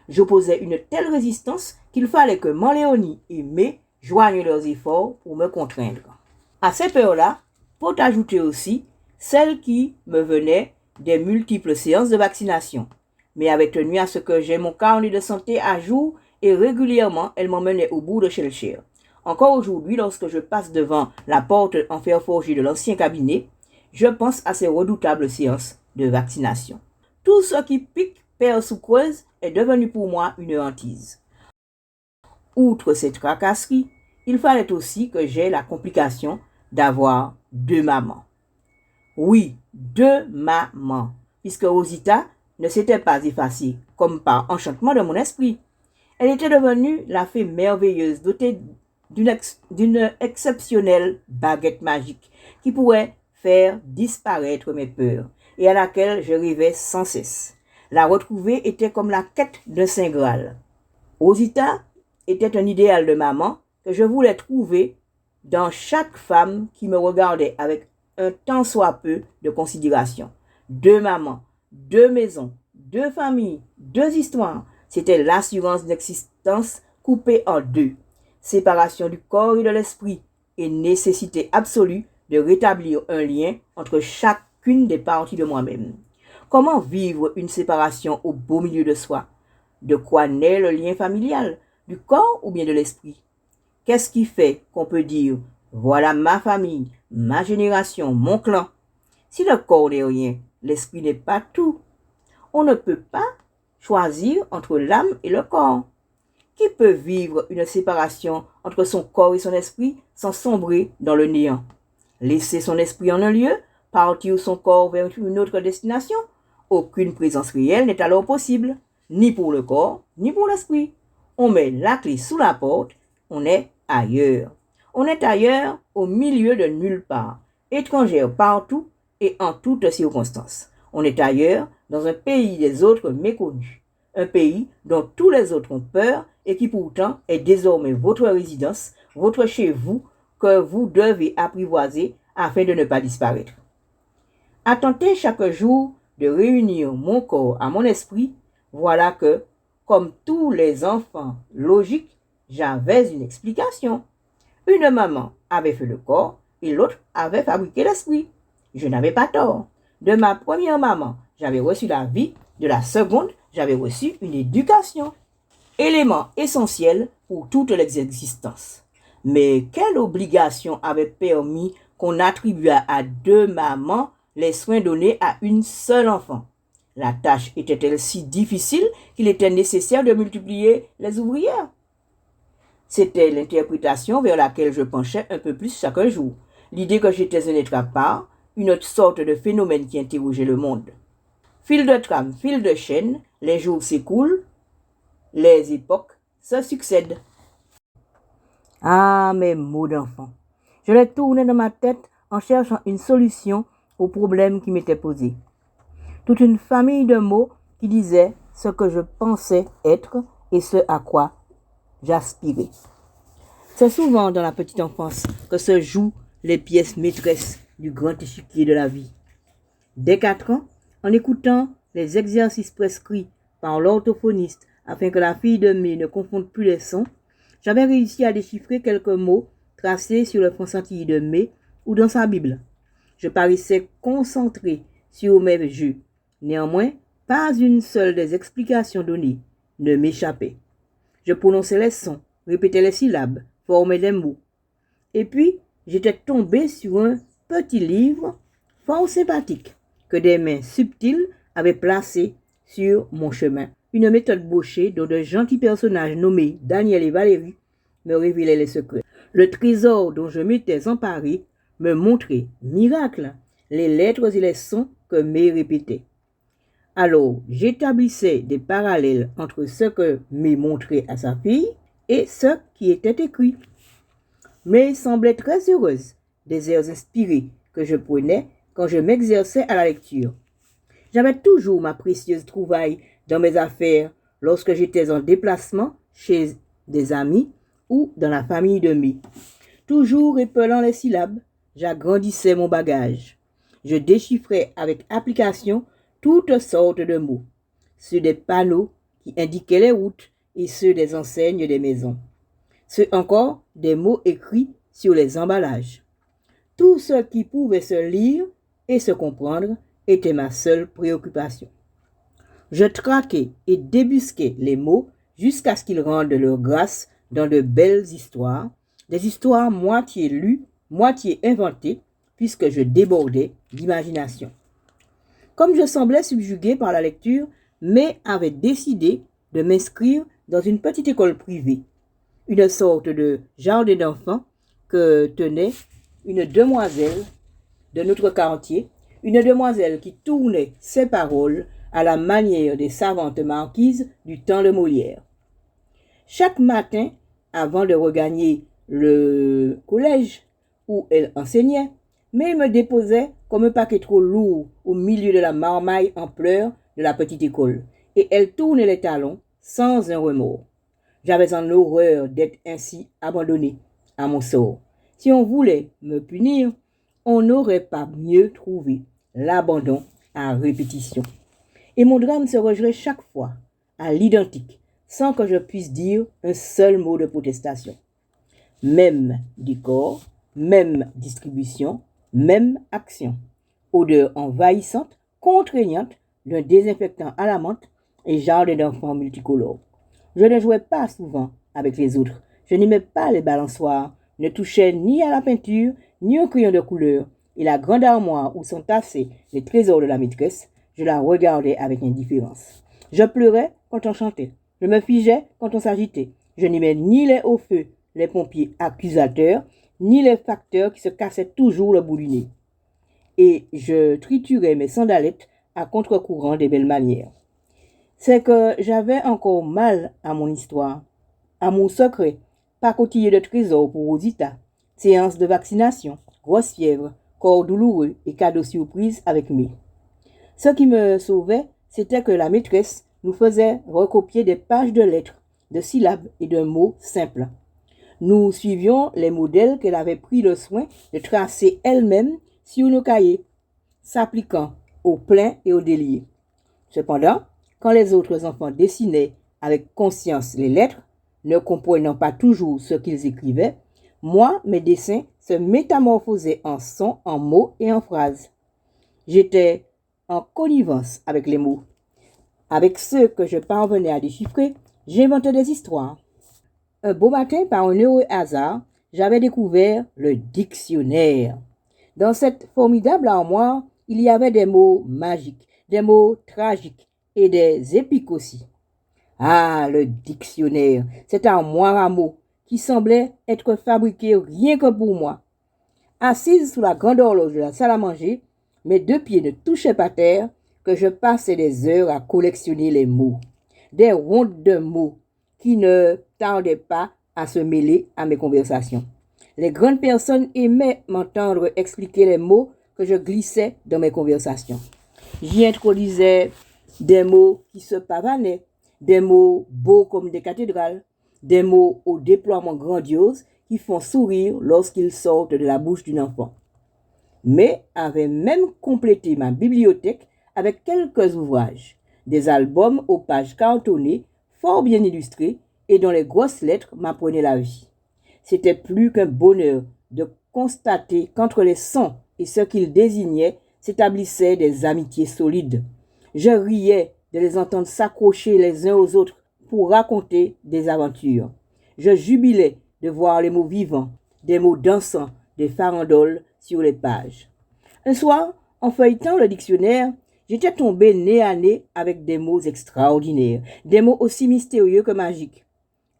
J'opposais une telle résistance qu'il fallait que Léonie et May joignent leurs efforts pour me contraindre. À ces peurs-là, faut ajouter aussi celles qui me venaient des multiples séances de vaccination, mais avait tenu à ce que j'aie mon carnet de santé à jour et régulièrement elle m'emmenait au bout de Shropshire. Encore aujourd'hui, lorsque je passe devant la porte en fer forgé de l'ancien cabinet, je pense à ces redoutables séances de vaccination. Tout ce qui pique, perce ou creuse est devenu pour moi une hantise. Outre ces tracasseries, il fallait aussi que j'aie la complication d'avoir 2 mamans. Oui, 2 mamans, puisque Rosita ne s'était pas effacée, comme par enchantement de mon esprit. Elle était devenue la fée merveilleuse, dotée d'une exceptionnelle baguette magique qui pourrait faire disparaître mes peurs et à laquelle je rêvais sans cesse. La retrouver était comme la quête d'un Saint Graal. Rosita était un idéal de maman que je voulais trouver dans chaque femme qui me regardait avec un tant soit peu de considération. 2 mamans, 2 maisons, 2 familles, 2 histoires. C'était l'assurance d'une existence coupée en 2. Séparation du corps et de l'esprit et nécessité absolue de rétablir un lien entre chacune des parties de moi-même. Comment vivre une séparation au beau milieu de soi? De quoi naît le lien familial? Du corps ou bien de l'esprit? Qu'est-ce qui fait qu'on peut dire « Voilà ma famille, ma génération, mon clan ». Si le corps n'est rien, l'esprit n'est pas tout. On ne peut pas choisir entre l'âme et le corps. Qui peut vivre une séparation entre son corps et son esprit sans sombrer dans le néant? Laisser son esprit en un lieu, partir son corps vers une autre destination? Aucune présence réelle n'est alors possible, ni pour le corps, ni pour l'esprit. On met la clé sous la porte, on est ailleurs. On est ailleurs au milieu de nulle part, étrangère partout et en toutes circonstances. On est ailleurs dans un pays des autres méconnus, un pays dont tous les autres ont peur et qui pourtant est désormais votre résidence, votre chez vous, que vous devez apprivoiser afin de ne pas disparaître. À tenter chaque jour de réunir mon corps à mon esprit, voilà que, comme tous les enfants logiques, j'avais une explication. Une maman avait fait le corps et l'autre avait fabriqué l'esprit. Je n'avais pas tort. De ma première maman, j'avais reçu la vie, de la seconde, j'avais reçu une éducation. Élément essentiel pour toutes les existences. Mais quelle obligation avait permis qu'on attribuât à 2 mamans les soins donnés à une seule enfant? La tâche était-elle si difficile qu'il était nécessaire de multiplier les ouvrières? C'était l'interprétation vers laquelle je penchais un peu plus chaque jour. L'idée que j'étais un être à part, une autre sorte de phénomène qui interrogeait le monde. Fil de trame, fil de chaîne, les jours s'écoulent, les époques se succèdent. Ah, mes mots d'enfant. Je les tournais dans ma tête en cherchant une solution au problème qui m'était posé. Toute une famille de mots qui disaient ce que je pensais être et ce à quoi j'aspirais. C'est souvent dans la petite enfance que se jouent les pièces maîtresses du grand échiquier de la vie. Dès 4 ans, en écoutant les exercices prescrits par l'orthophoniste afin que la fille de mai ne confonde plus les sons, j'avais réussi à déchiffrer quelques mots tracés sur le fronçantillis de mai ou dans sa Bible. Je paraissais concentré sur mes jeux. Néanmoins, pas une seule des explications données ne m'échappait. Je prononçais les sons, répétais les syllabes, formais des mots. Et puis, j'étais tombé sur un petit livre fort sympathique que des mains subtiles avaient placé sur mon chemin. Une méthode bauchée dont de gentils personnages nommés Daniel et Valérie me révélaient les secrets. Le trésor dont je m'étais emparé me montrait, miracle, les lettres et les sons que May répétait. Alors, j'établissais des parallèles entre ce que May montrait à sa fille et ce qui était écrit. May semblait très heureuse des airs inspirés que je prenais quand je m'exerçais à la lecture. J'avais toujours ma précieuse trouvaille dans mes affaires lorsque j'étais en déplacement chez des amis ou dans la famille de May. Toujours épelant les syllabes, j'agrandissais mon bagage. Je déchiffrais avec application toutes sortes de mots, ceux des panneaux qui indiquaient les routes et ceux des enseignes des maisons, ceux encore des mots écrits sur les emballages. Tout ce qui pouvait se lire et se comprendre était ma seule préoccupation. Je traquais et débusquais les mots jusqu'à ce qu'ils rendent leur grâce dans de belles histoires, des histoires moitié lues, moitié inventées, puisque je débordais d'imagination. Comme je semblais subjugué par la lecture, May avait décidé de m'inscrire dans une petite école privée, une sorte de jardin d'enfants que tenait une demoiselle de notre quartier, une demoiselle qui tournait ses paroles à la manière des savantes marquises du temps de Molière. Chaque matin, avant de regagner le collège où elle enseignait, mais il me déposait comme un paquet trop lourd au milieu de la marmaille en pleurs de la petite école, et elle tournait les talons sans un remords. J'avais en horreur d'être ainsi abandonnée à mon sort. Si on voulait me punir, on n'aurait pas mieux trouvé l'abandon à répétition. Et mon drame se rejouait chaque fois à l'identique, sans que je puisse dire un seul mot de protestation. Même décor, même distribution, même action. Odeur envahissante, contraignante d'un désinfectant à la menthe et jardin d'enfants multicolores. Je ne jouais pas souvent avec les autres. Je n'aimais pas les balançoires, ne touchais ni à la peinture, ni au crayon de couleur, et la grande armoire où sont tassés les trésors de la maîtresse, je la regardais avec indifférence. Je pleurais quand on chantait. Je me figeais quand on s'agitait. Je n'aimais ni les hauts feux, les pompiers accusateurs, ni les facteurs qui se cassaient toujours le bout du nez. Et je triturais mes sandalettes à contre-courant des belles manières. C'est que j'avais encore mal à mon histoire, à mon secret, pacotillé de trésors pour Rosita, séance de vaccination, grosse fièvre, corps douloureux et cadeaux surprise avec mes. Ce qui me sauvait, c'était que la maîtresse nous faisait recopier des pages de lettres, de syllabes et de mots simples. Nous suivions les modèles qu'elle avait pris le soin de tracer elle-même sur nos cahiers, s'appliquant au plein et au délié. Cependant, quand les autres enfants dessinaient avec conscience les lettres, ne comprenant pas toujours ce qu'ils écrivaient, moi, mes dessins se métamorphosaient en sons, en mots et en phrases. J'étais en connivence avec les mots. Avec ceux que je parvenais à déchiffrer, j'inventais des histoires. Un beau matin, par un heureux hasard, j'avais découvert le dictionnaire. Dans cette formidable armoire, il y avait des mots magiques, des mots tragiques et des épiques aussi. Ah, le dictionnaire, cette armoire à mots qui semblait être fabriquée rien que pour moi. Assise sous la grande horloge de la salle à manger, mes deux pieds ne touchaient pas terre, que je passais des heures à collectionner les mots. Des rondes de mots qui ne tardaient pas à se mêler à mes conversations. Les grandes personnes aimaient m'entendre expliquer les mots que je glissais dans mes conversations. J'y introduisais des mots qui se pavanaient, des mots beaux comme des cathédrales, des mots au déploiement grandiose qui font sourire lorsqu'ils sortent de la bouche d'un enfant. Mais avait même complété ma bibliothèque avec quelques ouvrages, des albums aux pages cartonnées, fort bien illustrés et dont les grosses lettres m'apprenaient la vie. C'était plus qu'un bonheur de constater qu'entre les sons et ce qu'ils désignaient s'établissaient des amitiés solides. Je riais de les entendre s'accrocher les uns aux autres pour raconter des aventures. Je jubilais de voir les mots vivants, des mots dansants, des farandoles sur les pages. Un soir, en feuilletant le dictionnaire, j'étais tombé nez à nez avec des mots extraordinaires, des mots aussi mystérieux que magiques.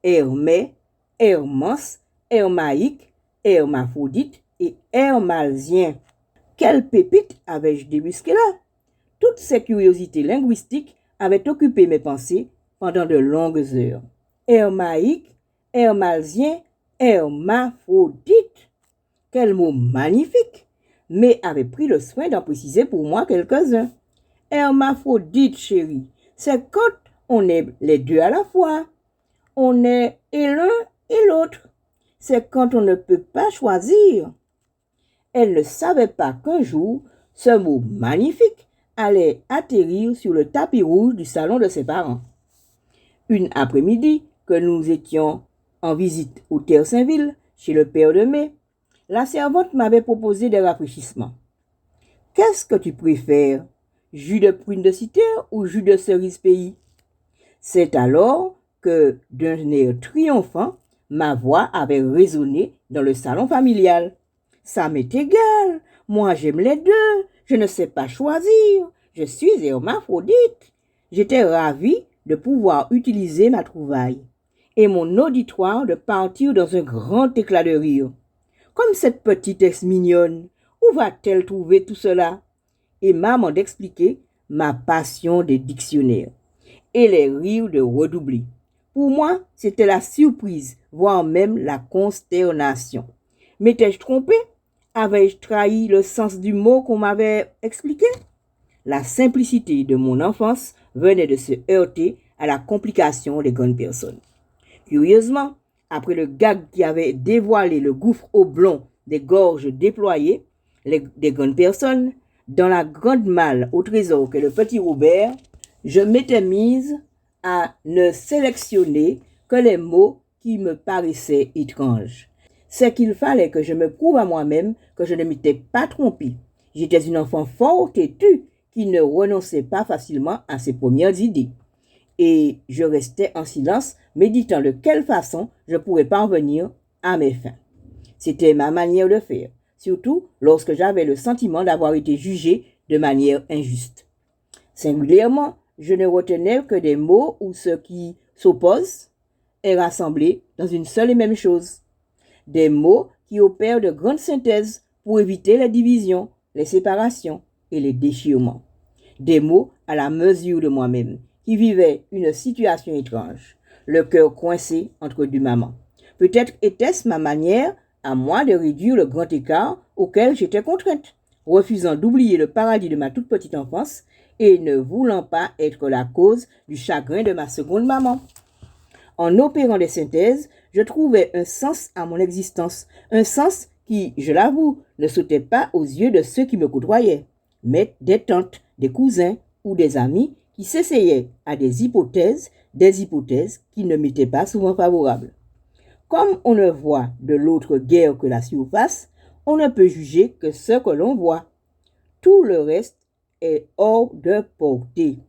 Hermès, Hermance, Hermaïque, hermaphrodite et hermalzien. Quelle pépite avais-je débusqué là? Toutes ces curiosités linguistiques avaient occupé mes pensées pendant de longues heures. Hermaïque, hermalzien, hermaphrodite. Quel mot magnifique! Mais avait pris le soin d'en préciser pour moi quelques-uns. Hermaphrodite, chérie, c'est quand on est les deux à la fois. On est et l'un et l'autre. C'est quand on ne peut pas choisir. Elle ne savait pas qu'un jour, ce mot magnifique allait atterrir sur le tapis rouge du salon de ses parents. Une après-midi, que nous étions en visite au Terre Saint-Ville, chez le père de Mai, la servante m'avait proposé des rafraîchissements. « Qu'est-ce que tu préfères, jus de prune de citer ou jus de cerise pays ?» C'est alors que, d'un air triomphant, ma voix avait résonné dans le salon familial. « Ça m'est égal, moi j'aime les deux, je ne sais pas choisir, je suis hermaphrodite. » J'étais ravie de pouvoir utiliser ma trouvaille et mon auditoire de partir dans un grand éclat de rire. Comme cette petite est mignonne, où va-t-elle trouver tout cela? Et maman d'expliquer ma passion des dictionnaires et les rires de redoubler. Pour moi, c'était la surprise, voire même la consternation. M'étais-je trompé? Avais-je trahi le sens du mot qu'on m'avait expliqué? La simplicité de mon enfance venait de se heurter à la complication des grandes personnes. Curieusement, après le gag qui avait dévoilé le gouffre oblong des gorges déployées des grandes personnes, dans la grande malle au trésor que le petit Robert, je m'étais mise à ne sélectionner que les mots qui me paraissaient étranges. C'est qu'il fallait que je me prouve à moi-même que je ne m'étais pas trompée. J'étais une enfant fort têtue qui ne renonçait pas facilement à ses premières idées. Et je restais en silence, méditant de quelle façon je pourrais parvenir à mes fins. C'était ma manière de faire, surtout lorsque j'avais le sentiment d'avoir été jugée de manière injuste. Singulièrement, je ne retenais que des mots où ce qui s'oppose est rassemblé dans une seule et même chose. Des mots qui opèrent de grandes synthèses pour éviter les divisions, les séparations et les déchirements. Des mots à la mesure de moi-même, qui vivait une situation étrange, le cœur coincé entre deux mamans. Peut-être était-ce ma manière à moi de réduire le grand écart auquel j'étais contrainte, refusant d'oublier le paradis de ma toute petite enfance et ne voulant pas être la cause du chagrin de ma seconde maman. En opérant des synthèses, je trouvais un sens à mon existence, un sens qui, je l'avoue, ne sautait pas aux yeux de ceux qui me côtoyaient, mais des tantes, des cousins ou des amis qui s'essayaient à des hypothèses qui ne m'étaient pas souvent favorables. Comme on ne voit de l'autre guère que la surface, on ne peut juger que ce que l'on voit. Tout le reste est hors de portée.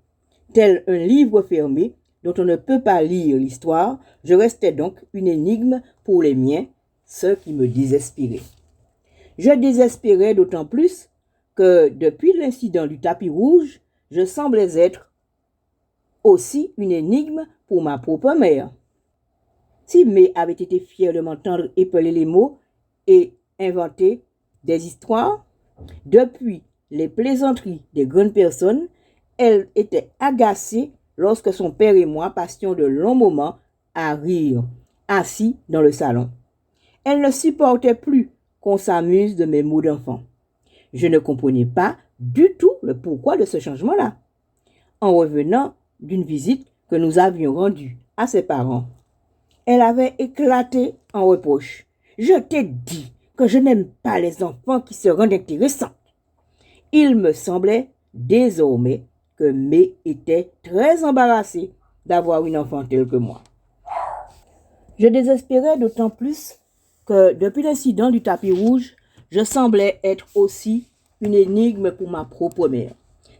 Tel un livre fermé dont on ne peut pas lire l'histoire, je restais donc une énigme pour les miens, ce qui me désespérait. Je désespérais d'autant plus que depuis l'incident du tapis rouge, je semblais être aussi une énigme pour ma propre mère. Si May avait été fière de m'entendre épeler les mots et inventer des histoires, depuis les plaisanteries des grandes personnes, elle était agacée lorsque son père et moi passions de longs moments à rire, assis dans le salon. Elle ne supportait plus qu'on s'amuse de mes mots d'enfant. Je ne comprenais pas du tout le pourquoi de ce changement-là. En revenant d'une visite que nous avions rendue à ses parents, elle avait éclaté en reproches. « Je t'ai dit que je n'aime pas les enfants qui se rendent intéressants. » Il me semblait désormais que May était très embarrassée d'avoir une enfant telle que moi. Je désespérais d'autant plus que depuis l'incident du tapis rouge, je semblais être aussi une énigme pour ma propre mère.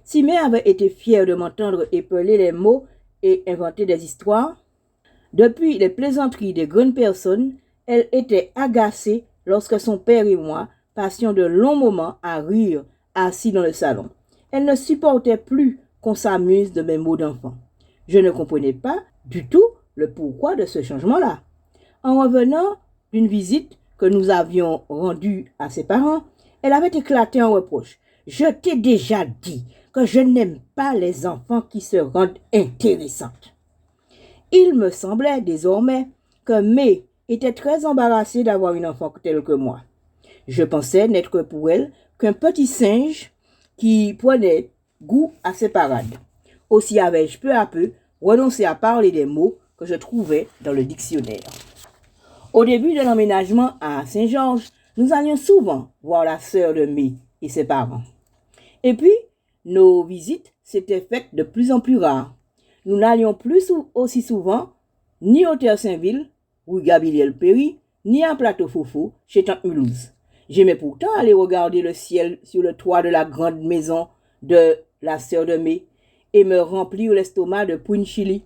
Si May avait été fière de m'entendre épeler les mots et inventer des histoires, depuis les plaisanteries des grandes personnes, elle était agacée lorsque son père et moi passions de longs moments à rire assis dans le salon. Elle ne supportait plus qu'on s'amuse de mes mots d'enfant. Je ne comprenais pas du tout le pourquoi de ce changement-là. En revenant d'une visite que nous avions rendue à ses parents, elle avait éclaté en reproche. « Je t'ai déjà dit que je n'aime pas les enfants qui se rendent intéressantes. » Il me semblait désormais que May était très embarrassée d'avoir une enfant telle que moi. Je pensais n'être pour elle qu'un petit singe qui prenait goût à ses parades. Aussi avais-je peu à peu renoncé à parler des mots que je trouvais dans le dictionnaire. Au début de l'emménagement à Saint-Georges, nous allions souvent voir la sœur de May et ses parents. Et puis, nos visites s'étaient faites de plus en plus rares. Nous n'allions plus aussi souvent ni au Terre Saint-Ville, rue Gabriel Péry, ni à Plateau Foufou, chez Tante Mulhouse. J'aimais pourtant aller regarder le ciel sur le toit de la grande maison de la sœur de May et me remplir l'estomac de prune chili.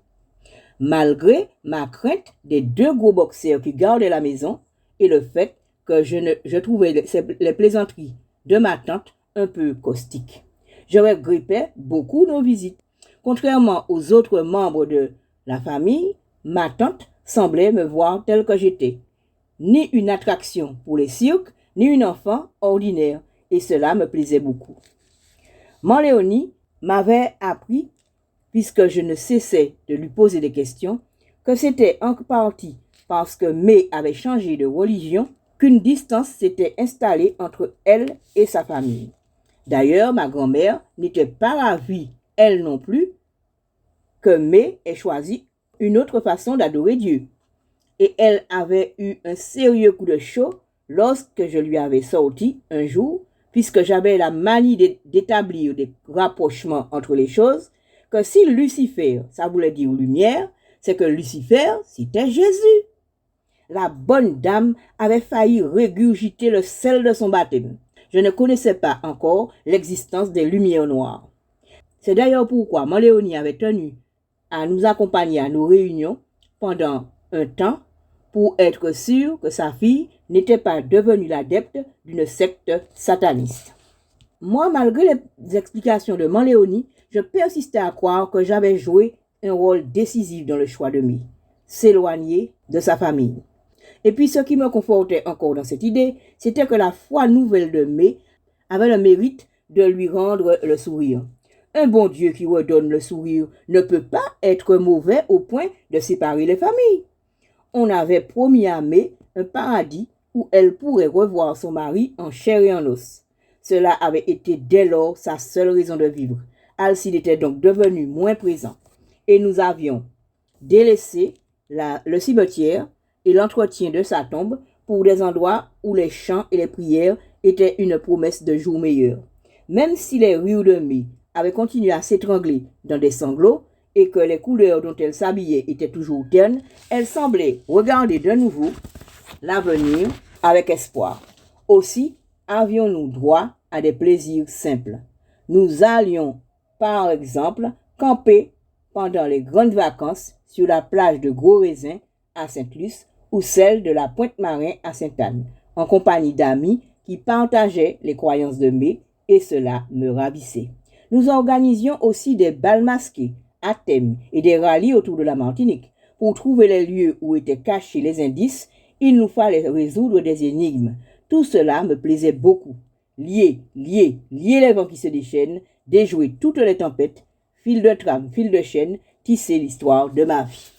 Malgré ma crainte des deux gros boxeurs qui gardaient la maison et le fait que je trouvais les plaisanteries de ma tante un peu caustiques. Je regrettais beaucoup nos visites. Contrairement aux autres membres de la famille, ma tante semblait me voir telle que j'étais. Ni une attraction pour les cirques, ni une enfant ordinaire, et cela me plaisait beaucoup. Léonie m'avait appris, puisque je ne cessais de lui poser des questions, que c'était en partie parce que Mai avait changé de religion qu'une distance s'était installée entre elle et sa famille. D'ailleurs, ma grand-mère n'était pas ravie, elle non plus, que Mai ait choisi une autre façon d'adorer Dieu. Et elle avait eu un sérieux coup de chaud lorsque je lui avais sorti un jour, puisque j'avais la manie d'établir des rapprochements entre les choses, que si Lucifer, ça voulait dire lumière, c'est que Lucifer, c'était Jésus. La bonne dame avait failli régurgiter le sel de son baptême. Je ne connaissais pas encore l'existence des lumières noires. C'est d'ailleurs pourquoi Léonie avait tenu à nous accompagner à nos réunions pendant un temps pour être sûr que sa fille n'était pas devenue l'adepte d'une secte sataniste. Moi, malgré les explications de Léonie, je persistais à croire que j'avais joué un rôle décisif dans le choix de Mai, s'éloigner de sa famille. Et puis ce qui me confortait encore dans cette idée, c'était que la foi nouvelle de Mai avait le mérite de lui rendre le sourire. Un bon Dieu qui redonne le sourire ne peut pas être mauvais au point de séparer les familles. On avait promis à Mai un paradis où elle pourrait revoir son mari en chair et en os. Cela avait été dès lors sa seule raison de vivre. Alcide était donc devenu moins présent. Et nous avions délaissé le cimetière et l'entretien de sa tombe pour des endroits où les chants et les prières étaient une promesse de jours meilleurs. Même si les rires de Mai avaient continué à s'étrangler dans des sanglots et que les couleurs dont elle s'habillait étaient toujours ternes, elle semblait regarder de nouveau l'avenir avec espoir. Aussi avions-nous droit à des plaisirs simples. Nous allions, par exemple, camper pendant les grandes vacances sur la plage de Gros Raisin à Sainte-Luce ou celle de la Pointe-Marin à Sainte-Anne, en compagnie d'amis qui partageaient les croyances de Mai, et cela me ravissait. Nous organisions aussi des bals masqués à thème et des rallyes autour de la Martinique. Pour trouver les lieux où étaient cachés les indices, il nous fallait résoudre des énigmes. Tout cela me plaisait beaucoup. Lier les vents qui se déchaînent, déjouer toutes les tempêtes, fil de trame, fil de chaîne, tisser l'histoire de ma vie.